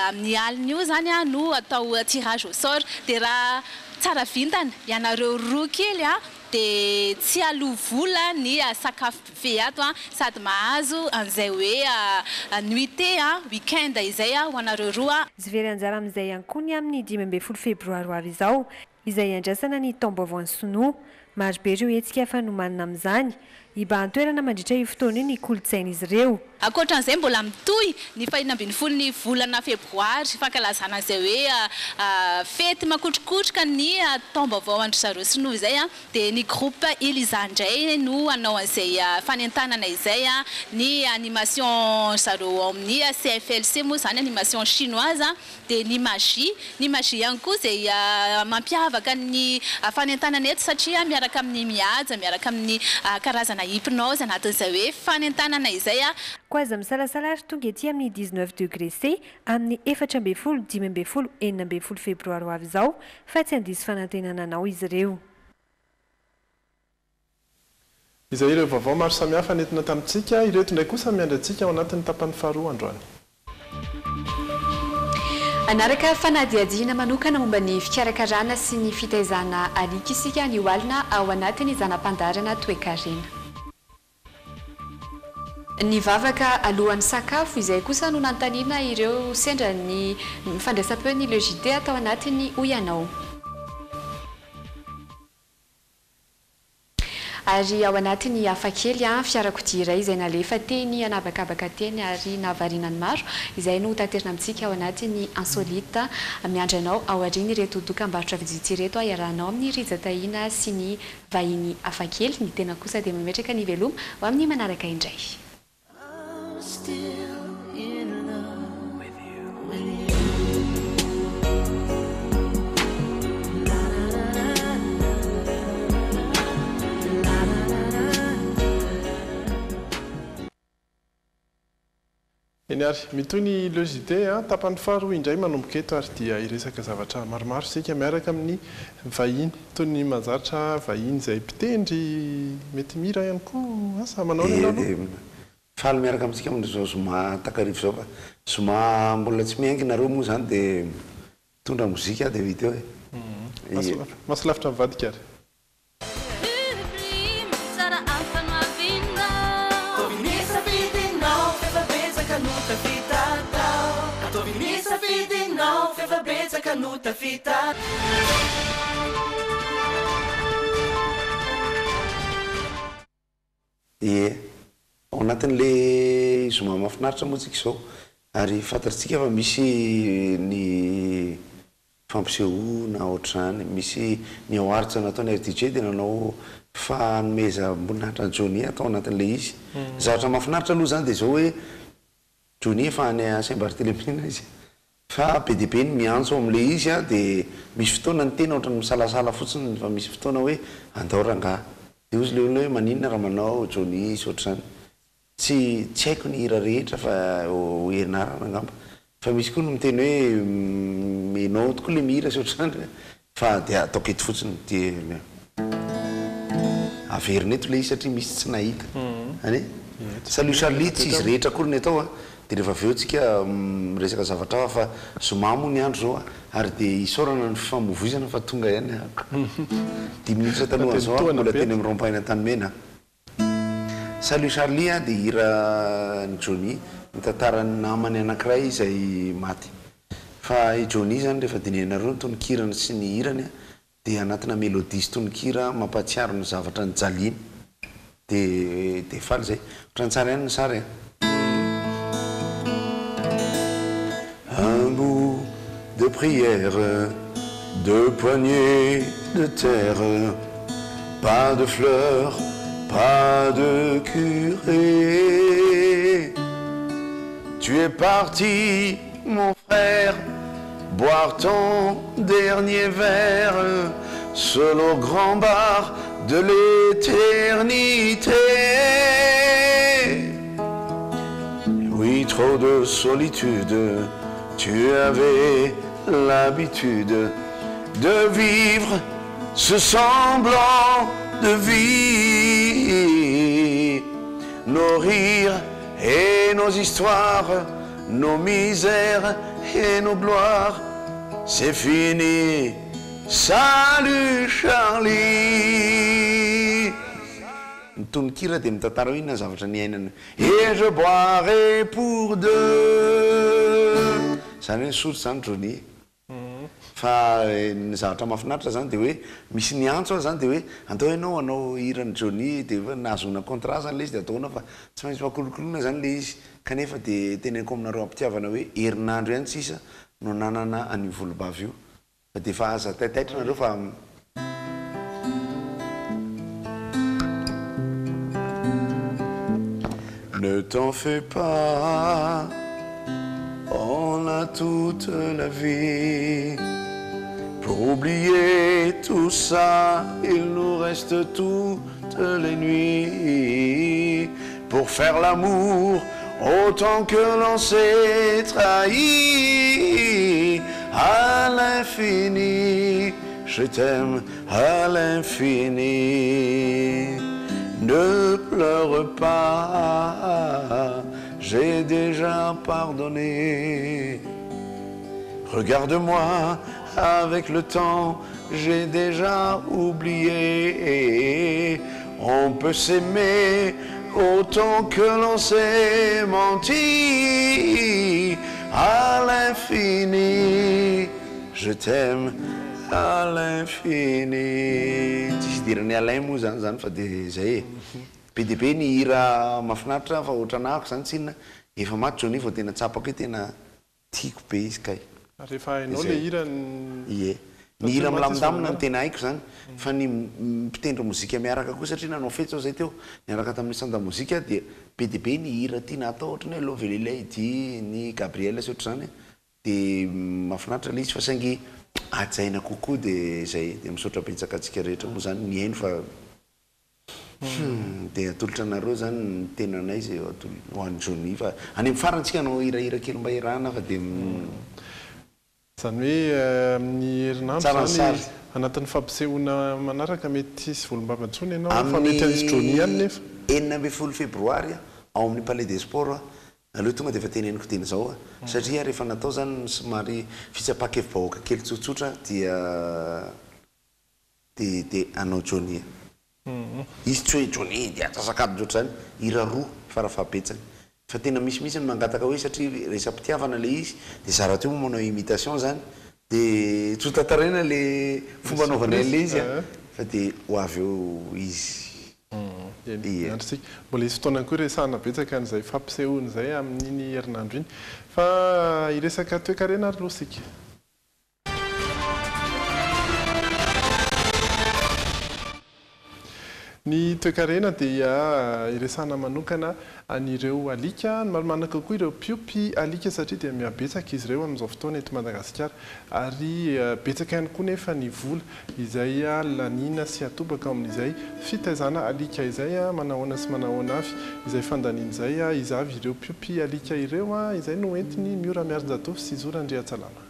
amin'ny aliny io zany no atao tirage au sort dia raha tsara vintana ianareo roa kely dia tsy alovola ny sakafo buffet ato sady mahazo an'izay hoe nuitée week-end izay ho anareo roa. Zivery anjara amin'izay ihany koa ny amin'ny 15 febroary ho avy izao izay andrasana ny taom-baovao ny Sonoa marobe ireo hetsika fa nomanina amin'izany iba antoerana mandritra io fotoana io ny kolontsain'izy ireo akoatran'izay mbola mitohy ny fahinambin'ny folo ny volana febroary fankalazana izay hoe fety makotrokotroka ny taom-baovao andro zareo sinoa izay dia ny groupe Elizandray no anao an'izay fanentanana izay ny animation zareo amin'ny CFLC moa zany animation chinoise dia ny magie ihany koa izay mampiavaka ny fanentanana eto satria miaraka amin'ny mihaja miaraka amin'ny karazana hypnose anatin'izay hoe fanentanana izay koa aza misalasala ary tonga ety amin'ny 19 degré C amin'ny 14 15 14 febroary ho avy izao fa tsy handisy fanantenana anao izy ireo. Izay ireo vaovao maro samihafa nentina tamintsika ireto indray kosa miandrantsika ao anatin'ny tapany faharoa androany. Anaraka fanadiadiana manokana momba ny fikarakarana sy ny fitaizana alika isika ny oalina ao anatin'ny zanam-pandarana toe-karena. Ny vavaka alohan'ny sakafo izay kosa no nantaniana ireo sendra ny fandraisam-peo ny logité atao anatin'ny oyanao. Ary ao anatin'ny hafakely fiarakodia iray izay nalefa teny anabakabaka teny ary navarinany maro izay no tanterina amintsika ao anatin'ny insolite miandranao ao aoriana ireto dokam-barotra vitsivitsy ireto iarahanao amin'ny rizatahiana sy ny vahiny hafakely ny tena kosa dia mametraka ny veloma ho amin'ny manaraka indray. Eny ary mitoy ny logité tapany faharoa indray manomboka eto ary dia iresaka zavatra maromaro sika miaraka amin'ny vahiny toy ny manjatra vahiny izay mpitendry mety mira ihany koa asa manao ny faly miaraka amintsika amin'izao zoma takarivo zao fa zoma mbola tsy miainginareo moa zany dia tondra mozika dia vita eo masolavitra mivadika ary ao anatin'le zoma mahafinaritra moa tsika izao ary fantatritsika fa misy ny fampisehoana ohatr'izany misy ny aoaritra nataony RTG dia nanao fanomeza amboninahitra Johnny atao anatin'le izy zavatra mahafinaritra aloha zany dia zao hoe Johnny efa any Saint-Barthélemy izy fa be dia be ny miantso amin'le izy dia misy fotoana ny tena ohatrany misalasala fotsiny fa misy fotoana hoe andao rangaha dia ozy le olona hoe maninona raha manao Johnny izy ohatr'izany tsy haiko ny hira rehetra fa herinarana angamba fa misy koa no miteny hoe menao tokoa le mihira sy ohatr'izany fa dia ataoko eto fotsiny dia averina eto le izy satria misy tsy nahita any salut tsy izy rehetra koa ny atao dia rehefa avy eo tsika resaka zavatra fa zoma moa ny andro zao ary dia isaorana ny fifamovoizana fa tonga ihany 10 minitra taloha zao mbola teny amin'ny rond-point Tanimena. Salut Charlie dia hira ny Johnny mitantarany namany anankiray izay maty fa i Johnny zany rehefa dinenareo ny tononkirana sy ny hirany dia anatina mélodie sy tononkira mampatsiaro ny zavatra ny jaliny dia faly zay ohatrany tsara ihany ny sary Un bout de prière, 2 poignées de terre, pas de fleurs, pas de curé. Tu es parti, mon frère, boire ton dernier verre, seul au grand bar de l'éternité. Oui, trop de solitude. Tu avais l'habitude de vivre ce semblant de vie. Nos rires et nos histoires, nos misères et nos gloires, c'est fini. Salut Charlie. Tononkira dia mitantara hoe inona zavatra ny ainana et je boirai pour deux. Zany hoe soritra zany Johnny fa ny zavatra mahafinaritra zany de hoe misy ny antso zany de hoe andao ianao anao hirany Johnny de nahazona contrat zany le izy de ataona fa tsy maintsy makolokolona zany le izy kanefa de teneniko aminareo ampitiavana hoe herinandro ihany tsisa no nanana an'io volobavy io fa de fa aza taitaitra nareo fa ne t'en fais pas, on a toute la vie. Pour oublier tout ça, il nous reste toutes les nuits. Pour faire l'amour, autant que l'on s'est trahi. À l'infini, je t'aime à l'infini. Ne pleure pas, j'ai déjà pardonné. Regarde-moi, avec le temps, j'ai déjà oublié. On peut s'aimer autant que l'on s'est menti. À l'infini, je t'aime à l'infini. Tsisy dirany alain moa zany fa de zay be de be ny hira mahafinaritra fa ohatranahako zany tsinona efa maty Johnny vao tena tsapako hoe tena tiako be izy kay rehefa hainao le hira ie ny hira milamindamina no tena haiko zany fa ny mpitendry mozika miaraka koa satria nanao fety zao zay teo niaraka tamin'ny sanda mozika dia be de be ny hira tiana atao ohatra ny hoe Lovelilay ity ny Gabriel sy ohatra zany de mahafinaritra le izy fa saingy ajaina kokoa de zay de misaotra betsaka atsika rehetra moa zany ny haino fa de atolotra anareo zany ny tenanay zay ho an'ny Johnny fa any amin'ny farantsika anao hirahira kely mba irahana fa de zany hoe amin'ny herinandro zany anatin'ny fampisehoana manaraka mety sy volombavantsony ianao fa mety anisy Johnny ihany nefa 9 febroary ao amin'ny Palais des Sports aloha tonga de efa teneniko teny zao satria rehefa natao zany somary fitsapakevy-bahoaka kely tsotsotra dia de anao Johnny izy tsy hoe Johnny de atsasakady oatra zany hira roa farafahabetsany fa tena misy ny mangataka hoe satria resam-pitiavana le izy de zara teo manao imitation zany de tsotatarena le fomba anaovanay le izy fa de ho avy eo izy androsika mbola isy fotoana koa resahana betsaka n'izay fampisehoana zay amin'iny herinandro iny fa iresaka toe-karena ary losika ny toe-karena dia iresahana manokana an'ireo alika ny marimanaka koa ireo piopy alika satria dia mihabetsaka izy ireo amin'izao fotoana eto Madagasikara ary betsaka ihany koa nefa ny vola izay lanina sy atobaka amin'izay fitaizana alika izay manahoana sy manahoana avy izay fandaniana izay izavy ireo piopy alika ireo izay no entiny Miora Miarinjatosy sy Zora Andriatsalama.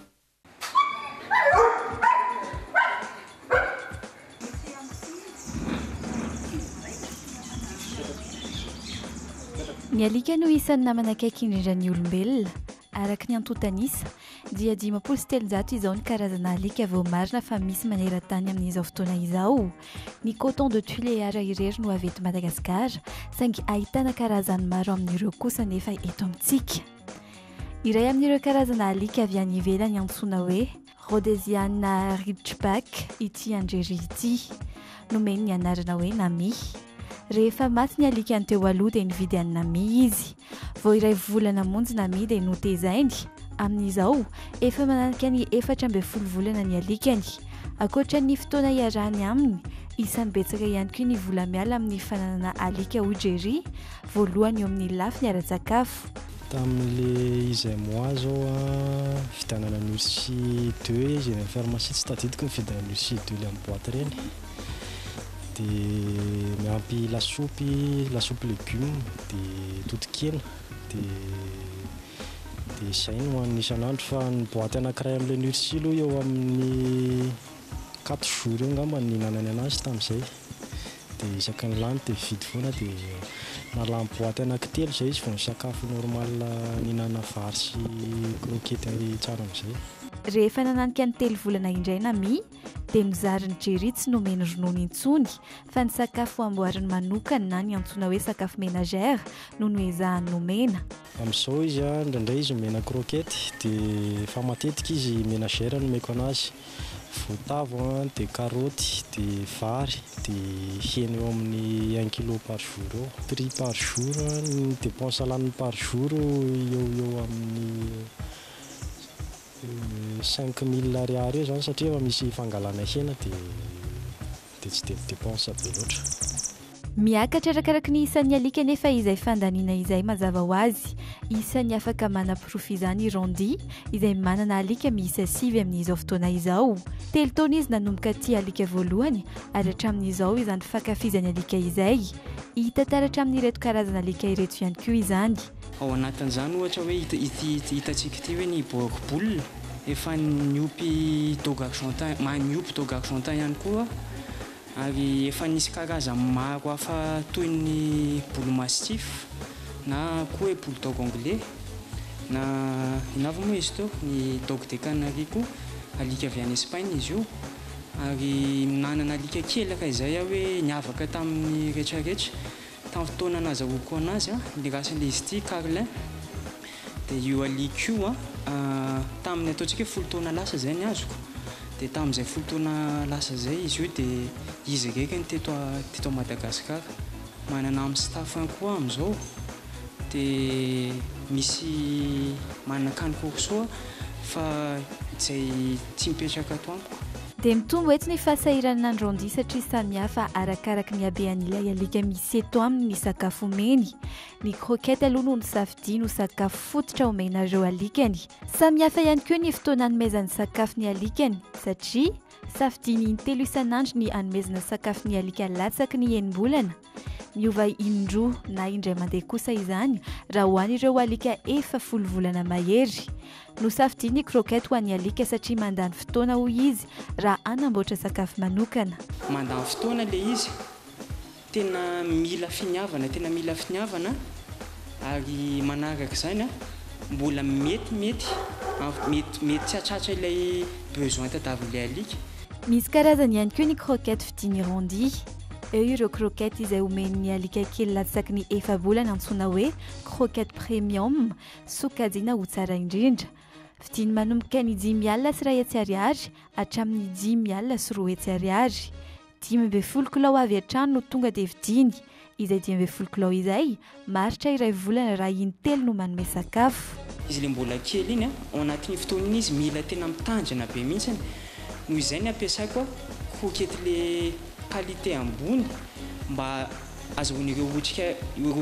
Ny alika no isan'ny namana akaiky indrindra ny olombelona araka ny antontanisa dia 500 izao ny karazana alika vao marina fa misy maneran-tany amin'izao fotoana izao. Ny coton de Tuléar irery no avy eto Madagasikara saingy ahitana karazany maro amin'ireo kosa nefa eto amintsika. Iray amin'ireo karazana alika avy any ivelany antsoina hoe Rhodesiana ridgeback ity Andrery ity nomeny ny anarana hoe Nami. Rehefa maty ny alika ny teo aloha dia nividy any Nami izy. Vao iray volana monjy Nami dia notezainy. Amin'izao efa mananika ny 14 volana ny alikany. Akoatra ny fotoana iarahany aminy, isan'ny betsaka ihany koa ny vola miala amin'ny fananana alika Ojery, voalohany eo amin'ny lafiny ara-tsakafo. Tamin'le izy mois zao vitanana Nursi 2 izy ny pharmacie tsy tadidiko ny vidana Nursi 2 le amin'ny boîte reny. De miampy lasopy légumes de totokena de izay no hoan'ny isan'andro fa ny boîte anankiray amin'ilay Nursi aloha eo amin'ny 4 jours eo ngamba ny nanany anazy tamin'izay de isaky ny lany de vidy foana de nalamy boîte anankitelo zay izy fa ny sakafo normal ninana vary sy croquette tsara amin'izay. rehefa nananika ny telo volana indray nami dia mizary ny jery tsy nomeny ronono intsony fa ny sakafo amboariny manokana na ny antsoina hoe sakafo ménagère no noezahany nomena. Amin'izao izy indraindray izy mena crokety dia fa matetika izy ménagère no meko anazy. Voatavo dia karoty dia vary dia hena eo amin'ny 1 kilo par jour eo. Prix par jour ny dépense laniny par jour eo amin'ny 5000 ariary eo zany satria efa misy fangalana hena dia tsy dia dépense be loatra. Miakatra arakaraka ny isan'ny alika nefa izay fandaniana izay mazava ho azy. Isan'ny afaka mana-profit izany i Rondi izay manana alika miisa 5 amin'izao fotoana izao. 3 taona izy nanomboka tia alika voalohany ary hatramin'izao izany fankafizany alika izay. Hita taratra amin'ireto karazana alika ireto ihany koa izany. Ao anatin'izany ohatra hoe hitantsika ity hoe ny borgne efa niompy dog argentin, maniompy dog argentin ihany koa. Ary efa nisy karazany maro hafa toy ny bull mastiff na koa hoe bulldog anglais na inava moa izy teo ny dog de Canarie koa alika avy any Espagne izy io. Ary nanana alika kelaka izay hoe niavaka tamin'ny rehetrarehetra tamin'ny fotoana nazahoako anazy ny rasin'ilay izy ity Carlin dia io alika io tamin'ny ataontsika hoe 10 taona lasa izay ny azoko. Dia tamin'izay 10 taona lasa izay izy io dia izy reka ny teto Madagasikara. Manana amin'ny staffany koa amin'izao dia misy manana kany kokosoa fa izay tsy mipetraka ato amiko. Dia mitombo eto ny fahasahiranana ny Rondi satria samihafa arakaraka ny habean'ilay alika misy eto aminy ny sakafo omeny. Ny crokety aloha no nisafidiany ho sakafo fototra omena ireo alikany. Samihafa ihany koa ny fotoana hanomezany sakafo ny alikany satria safidiany in-3 isan'andro ny hanomezana sakafo ny alika latsaky ny enim-bolana. Miova indroa na indray mandeha kosa izany raha ho an'ireo alika efa 10 volana mahery. Nosafidiany crokety ho an'ny alika satria mandany fotoana ho izy raha anamboatra sakafo manokana. Mandany fotoana ilay izy, tena mila finiavana ary manaraka izany mbola mety tsy hatratra ilay besoin tadiavin'ilay alika. Misy karazany ihany koa ny crokety vidiany Rondi. Eo ireo crokety izay omen'ny alika kely latsaky ny 4 bolana antsoina hoe crokety premium sokajiana ho tsara indrindra. Vidiany manomboka ny 5,000 sy 2 ariary hatramin'ny 5,000 sy 2 ariary. 12 kilao avy hatrany no tonga dia vidiany. Izay 12 kilao izay maritra iray volana raha in-3 no manome sakafo. Izy ilay mbola kely iny ao anatin'ny fotoana iny izy mila tena mitandrina be mihitsy. Noho izay ny ampiasaiko crokety le qualité ambony mba azahoan'ireo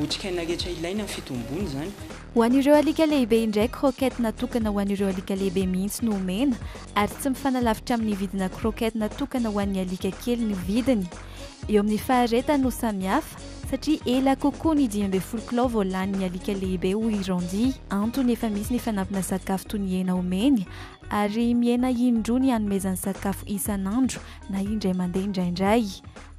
otrikaina rehetra ilaina amin'ny fitombony zany. Ho an'ireo alika lehibe indray crokety natokana ho an'ireo alika lehibe mihitsy no omena ary tsy mifanalavitra amin'ny vidina crokety natokana ho an'ny alika kely ny vidiny. Eo amin'ny faharetany no samihafa satria ela kokoa ny 12 kilao vao lanin'ny alika lehibe ho i Rondi. Antony efa misy ny fanampina sakafo toy ny hena omeny ary miena indroa ny hanomezany sakafo isan'andro na indray mandeha indraindray.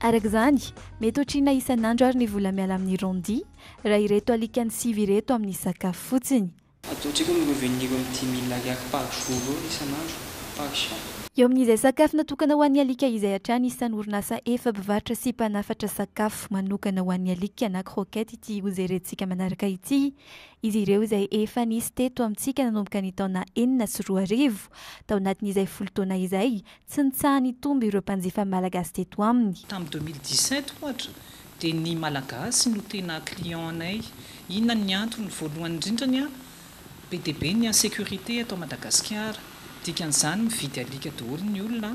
Araka izany mety ohatrina isan'andro ary ny vola miala amin'ny Rondi raha ireto alikany 5 ireto amin'ny sakafo fotsiny. Ataontsika mirevenir amin'ny 10,000 ariary par jour isan'andro par chat. Eo amin'izay sakafo natokana ho an'ny alika izay hatrany isan'ny orinasa efa mpivarotra sy mpanafatra sakafo manokana ho an'ny alika na crokety ity hozerentsika manaraka ity. Izy ireo izay efa nisy teto amintsika nanomboka ny taona 4 sy 2000 tao anatin'izay 10 taona izay tsy nitsahany tombo ireo mpanjifa malagasy teto aminy. Tamin'ny 2017 ohatra dia ny malagasy no tena client anay. Inona ny antony voalohany indrindrany be dia be ny insécurité atao Madagasikara. Dikan'izany mividy alika daholo ny olona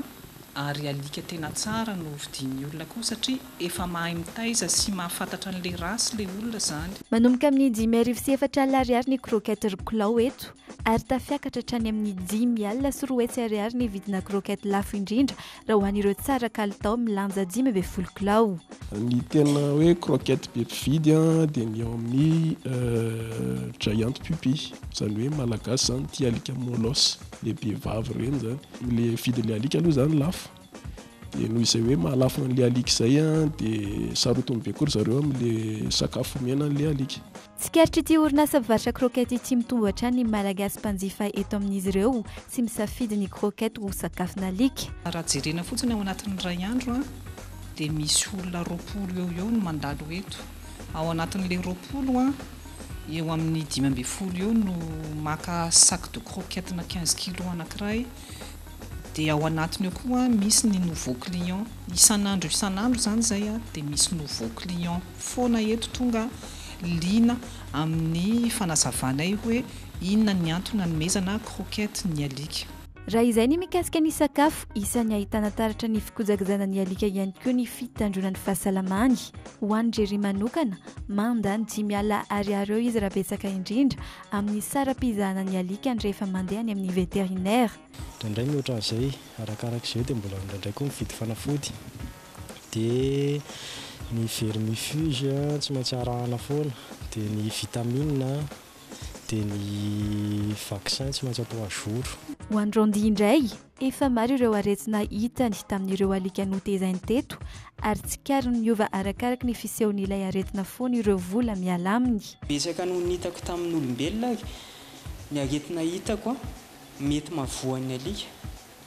ary alika tena tsara no vidian'ny olona koa satria efa mahay mitaiza sy mahafantatra an'ilay rasy ilay olona izany. Manomboka amin'ny 5,400 ariary ny crokety kilao eto ary tafiakatra hatrany amin'ny 5,000 sy 2 ariary ny vidina crokety lafo indrindra raha ho an'ireo tsara kalitao milanja 12 kilao. Ny tena hoe crokety be mpividy dia ny ao amin'ny giant pupille izany hoe malagasy izany tia alika molos lehibe vavy ireny zany. Le vidin'ilay alika aloha zany lafo dia noho izay hoe mahalafo an'le alika izay a dia sarotiny be kory zareo amin'le sakafo mena an'le alika. Tsikaritra ity orinasa mivarotra krokety ity mitombo hatrany ny malagasy mpanjifa eto amin'izy ireo sy misafidy ny krokety ho sakafona alika. Raha jerena fotsiny ao anatin'ny ray andro dia misy olona 20 eo no mandalo eto. Ao anatin'le 20 eo amin'ny 15 eo no maka sac de croquette na 15 kg anankiray. Dia ao anatiny eo koa misy ny nouveau client. Isan'andro zany izay dia misy nouveau client foana eto tonga liana amin'ny fanazavanay hoe inona ny antony nanomezana croquette ny alika. Raha izay ny mikasika ny sakafo, isan'ny ahitana taratra ny fikojakojana ny alika ihany koa ny fitandronan'ny fahasalamany. Ho an'ny Jerry manokana, mandany 10 alina ariary eo izy raha betsaka indrindra amin'ny saram-pizahana ny alikany rehefa mandeha any amin'ny vétérinaire. Indraindray mihoatra an'izay, arakarak'izay dia mbola indraindray koa mividy fanafody. Dia ny vermifuge tsy maintsy arahana foana, dia ny vitamine, dia ny vaccin tsy maintsy atao azoro. Ho an'ny Rondi indray, efa maro ireo aretina hitany tamin'ireo alika notezainy teto ary tsikary ny miova arakaraka ny fisehoan'ilay aretina foana ireo vola miala aminy. Betsaka noho ny hitako tamin'olombelona ny aretina hitako mety mavoan'ny alika.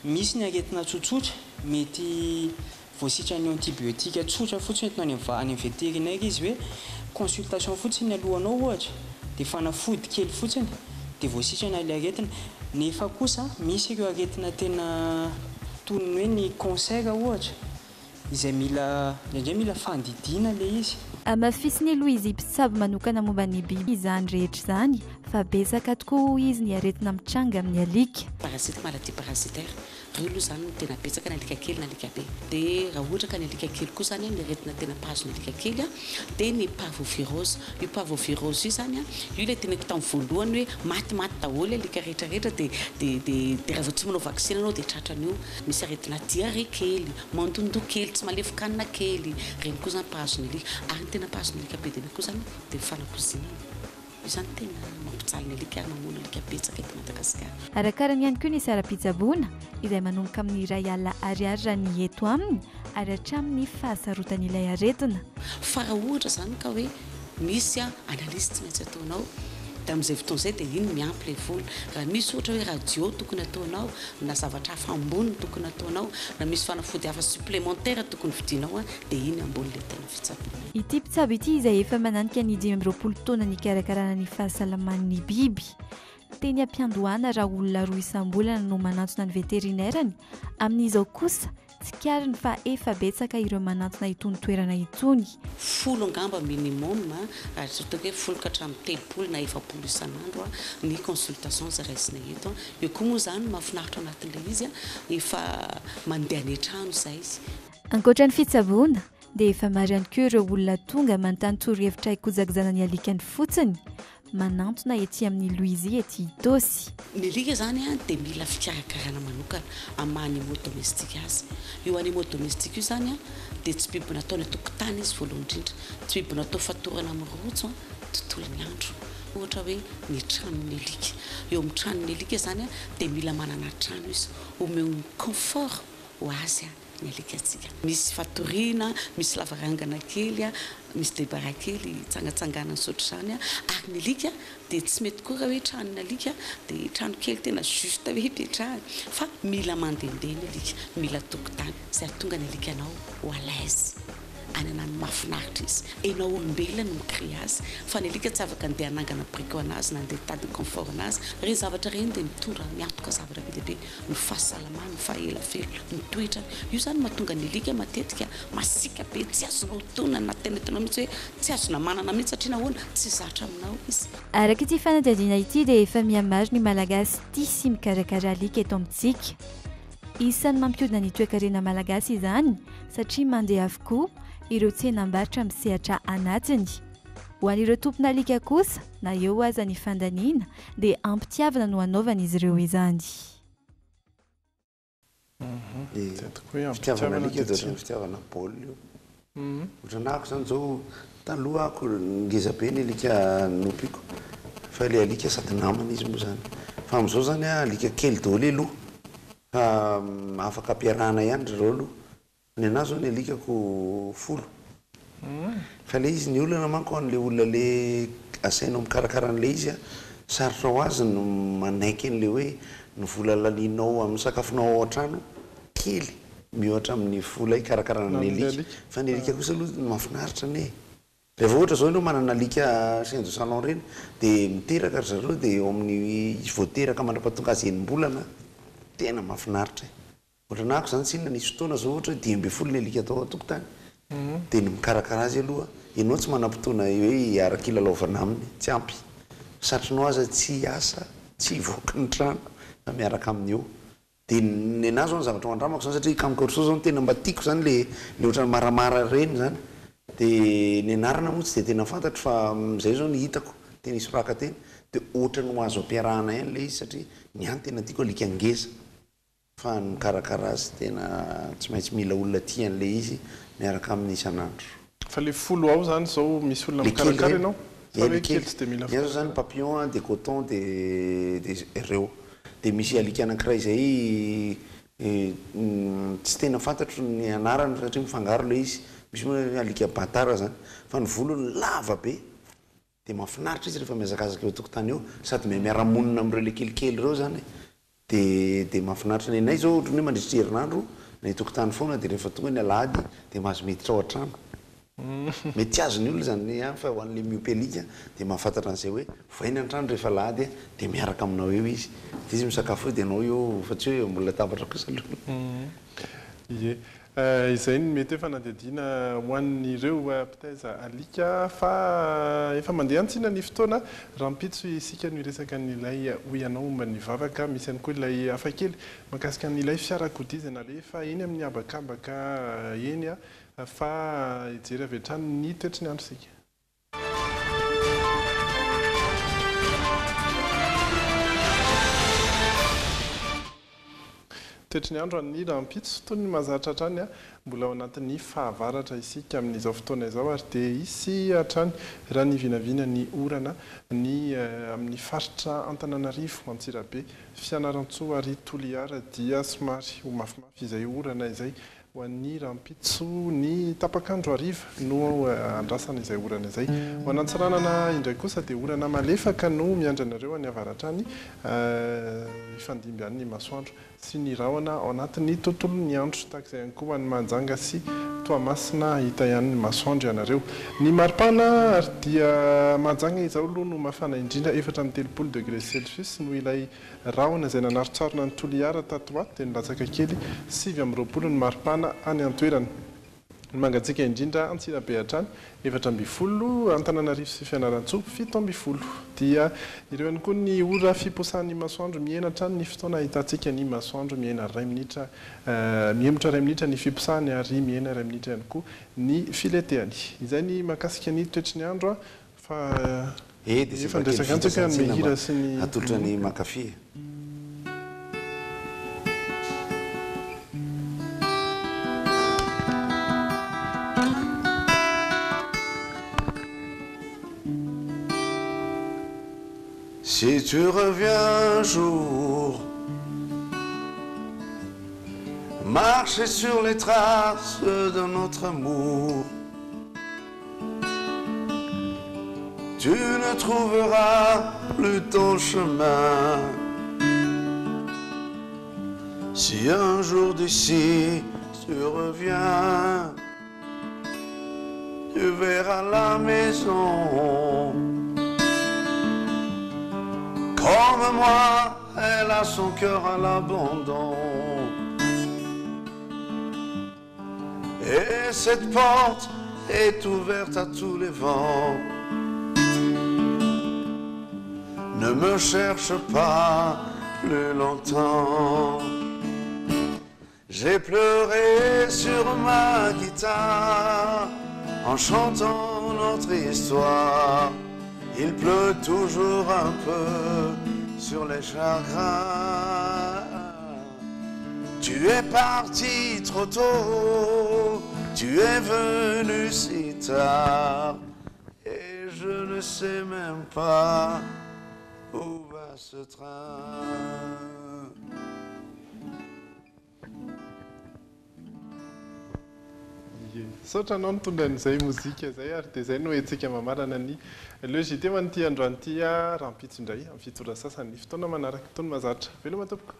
Misy ny aretina tsotsotra mety voasitra ny antibiotika tsotra fotsiny entina any amin'ny vétérinaire izy hoe consultation fotsiny alohanao ohatra dia fanafody kely fotsiny dia voasitra ny aretina. Nefa kosa misy ireo aretina tena toy ny hoe ny cancer ohatra izay mila fandidiana le izy. Amafisiny Louise Mpitsabo manokana momba ny biby izany rehetra izany fa betsaka tokoa izy ny aretina mitranga amin'ny alika. Parasite, maladie parasitaire, reo aloha zany tena betsaka ny alika kely na alika be. Dia raha ohatra ka ny alika kely koa zany ny aretina tena mpahazo ny alika kely dia ny parvovirose. Io parvovirose io zany io ilay tena tamin'ny voalohany hoe maty daholo alika rehetrarehetra dia raha vao tsy manao vaccine anao dia tratran'io. Misy aretina diarrhée kely, mandondo kely, tsy malefokanina kely, reny koa zany mpahazo ny alika. Ary ny tena mpahazo ny alika be dia koa zany dia fanakozinana. Io zany tena mampijaly ny alika ary mamono alika betsaka eto Madagasikara. Arakarany ihany koa ny saram-pitsaboana izay manomboka amin'ny 2 alina ariary raha ny eto aminy ary hatramin'ny fahasarotan'ilay aretina. Fa raha ohatra zany ka hoe misy analyse tsy maintsy ataonao dia amin'izay fotoana izay dia iny miampy ilay vola. Raha misy ohatra hoe radio tokony ataonao na zavatra hafa ambony tokony ataonao na misy fanafody hafa supplémentaire tokony vidinao dia iny ambonin'ilay tena fitsaboana. Ity mpitsabo ity izay efa mananika ny 20 taona ny karakarana ny fahasalaman'ny biby. Teny ampiandohana raha olona 2 isam-bolana no manantona ny vétérinaire-ny. Amin'izao kosa tsikariny fa efa betsaka ireo manantona itony toerana itony. 10 angamba minimum ohatra hoe 10 ka hatramin'ny 30 na 40 isan'andro ny consultation zay raisina eto. Io koa moa zany mahafinaritra anatin'ilay izy efa mandeha any an-trano izay izy. Ankoatra ny fitsaboana dia efa maro ihany koa ireo olona tonga manontany torohevitra hikojakojana ny alikany fotsiny manantona ety amin'ny Louise ety Itosy. Ny alika zany dia mila fikarakarana manokana amin'ny animaux domestique azy. Io animaux domestique io zany dia tsy biby natao ny tokotany izy voalohany indrindra. Tsy biby natao fatorana amin'ny rojo tontolo ny andro. Ohatra hoe ny tranon'ny alika. Eo amin'ny tranon'ny alika zany dia mila manana trano izy omeo confort ho azy ny alikatsika. Misy fatoriana, misy lavarangana kely, misy debara kely tsangatsangana sotr'izany ary ny alika dia tsy mety koa raha hoe tranon'ny alika dia trano kely tena juste hoe hipetrahany fa mila mandehandeha ny alika, mila tokotany izay ahatonga ny alikanao ho à l'aise any anany mahafinaritra izy. Enao olombelona no mikrea azy fa ny alika tsy afaka andeha hanangana bricot anazy na andeha tady confort anazy. Reny zavatra reny dia mitondra miantoka zavatra be dia be ny fahasalamana, ny fahaelafelo, ny toetra. Io zany mahatonga ny alika matetika masika be, tsy azonao taona na tena taona mihitsy hoe tsy azona manana mihitsy satria nahoana tsy zatra aminao izy. Araka ity fanadihadiana ity dia efa mihamaro ny malagasy tia sy mikarakara alika eto amintsika. Isan'ny mampihodina ny toe-karena malagasy izany satria mandeha avokoa ireo tsenam-barotra misehatra anatiny. Ho an'ireo tompona alika kosa na eo aza ny fandaniana dia ampitiavana no anaovana izy ireo izany. Fitiavana alika dia fitiavana baolina io. Ohatra nahako zany zao taloha ako ngeza be ny alika nompiako fa ilay alika sady namana izy moa zany. Fa amin'izao zany alika kely daholo aloha fa afaka ampiarahana ihany reo aloha ny anazy zao ny alikako folo fa le izy ny olana manko an'le olona le asainao mikarakaran'le izy a sarotra ho azy no manaiky an'le hoe ny vola lalinao amin'ny sakafonao ao an-trano kely mihoatra amin'ny vola ikarakarana ny alika fa ny alika kosa aloha mahafinaritra ne rehefa ohatra zao ianao manana alika chien de salon reny dia miteraka ry zareo dia eo amin'ny izy voateraka mandra-pahatonga azy enim-bolana tena mahafinaritra ohatra nahako zany tsinona nisy fotoana zao ohatra hoe 10 ny alika atao atokotany dia ny mikarakara azy aloha ianao tsy manam-potoana hoe arak'ilalaovana aminy tsy ampy satrinao aza tsy asa tsy voaka ny trano fa miaraka aminy eo dia ny anazy zao ny zavatra ao andramako zany satria kamokoroso zao tena mba tiako zany le ohatra maramara reny zany dia ny anarana moa tsy dia tena fantatro fa zay zao ny hitako tena isoraka tena dia ohatra no azo ampiarahana ihany le izy satria ny any tena tiako alika ngeza fa ny mikarakara azy tena tsy maintsy mila olona tian'le izy miaraka amin'ny isan'andro fa le folo ao zany zao misy olona mikarakara ianao fa hoe kely tsy dia mila zao zany papillon de coton de ireo dia misy alika anankiray izay tsy tena fantatro ny anarany satria mifangaro le izy misy moa alika batara zany fa ny volony lava be dia mahafinaritra izy rehefa miazakazaka eo tokotany eo sady miaramonina amin'ireo le kelikely ireo zany dia mahafinaritra ny anay zao ohatra hoe mandritra herinandro ny tokotany foana dia rehefa tonga ny alahady dia mahazo miditra ao an-trano mety azo ny olona zany fa ho an'le miope alika dia mahafantatra an'izay hoe vaina ny trano rehefa alahady dia miaraka aminao eo izy dia izy misakafo eo dia anao eo fa tsy hoe mbola tabatra kosa aloha ie izay ny mety hoe fanadihadiana ho an'ireo mpitaiza alika fa efa mandeha antsina ny fotoana raha mpitso isika no iresaka n'ilay hoianao momba ny vavaka misy ihany koa ilay hafakely mahakasika n'ilay fiarakodizana rehefa eny amin'ny habakabaka eny a fa hijery avy hatrany ny toetry ny andro sika toetry ny andro any raha mpitso toy ny mahazatra hatrany a mbola ao anatin'ny fahavaratra isika amin'izao fotoana izao ary dia isy hatrany raha ny vinavina ny orana ny amin'ny faritra Antananarivo Antsirabe Fianarantsoa ary Toliara dia somary ho mafimafy izay orana izay ho an'ny rahampitso ny tapakandro ariva no andrasana izay orana izay ho anantsaranana indray kosa dia orana malefaka no miandranareo any avaratrany ifandimby any masoandro sy ny rahona ao anatin'ny tontolon'ny andro tahaka izay ihany koa any manjanga sy toamasina hita ihany ny masoandro ianareo ny maripana ary dia manjanga izao aloha no mafana indrindra 4 degré celsius no ilay rahona izay nanarotsarona ny Toliara tatoa dia nilatsaka kely 7 ny maripana any antoerana ny mangatsika indrindra Antsirabe hatrany 4 Antananarivo sy Fianarantsoa 7 dia ireo ihany koa ny ora fiposahan'ny masoandro miena hatrany ny fotoana hitantsika ny masoandro miena 2 minitra miemotra 2 minitra ny fiposahany ary miena 2 minitra ihany koa ny filetehany izay ny mahakasika ny toetry ny andro fa efa ndresaka antsika ny mihira sy ny atolotra ny makafy Si tu reviens un jour, marcher sur les traces de notre amour, tu ne trouveras plus ton chemin. Si un jour d'ici tu reviens, tu verras la maison. Comme moi, elle a son cœur à l'abandon. Et cette porte est ouverte à tous les vents. Ne me cherche pas plus longtemps. J'ai pleuré sur ma guitare en chantant notre histoire. Il pleut toujours un peu sur les chagrins. Tu es parti trop tôt, tu es venu si tard, et je ne sais même pas où va ce train. saotra anao nitondra n'izay mozika zay ary dia zay no etsika mamarana ny logité ho an'ity androanyity a raha mpitso indray amin'ny fitondra sasany fotoana manaraka tony mazatra veloma tompoko.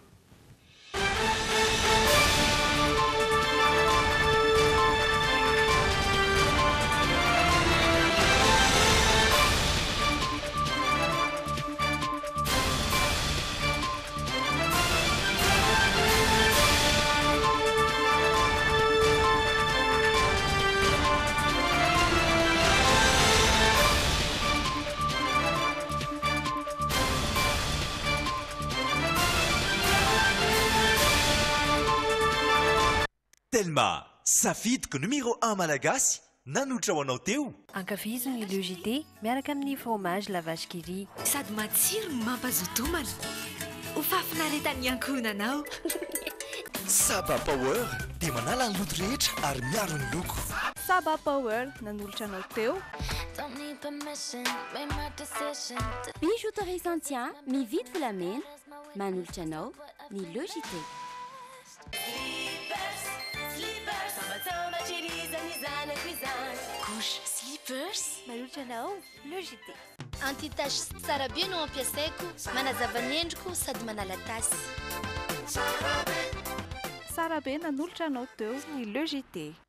Telma, safidiko numéro 1 malagasy nanotra ho anao teo. Ankafizo ny logité miaraka amin'ny fromage la vache qui rit. Sady matsiro mampazotomana. Ho fafinaretany ankohonanao. Saba Power dia manala ny loto rehetra ary miaro ny loko. Saba Power nanolotra anao teo. Bijouterie Santia mividy volamena manolotra anao ny logité. Couche slippers manolotra anao logité. Anti-tache tsara be no ampiasaiko manazava ny endriko sady manala tasy. Tsara be nanolotra anao teo ny logité.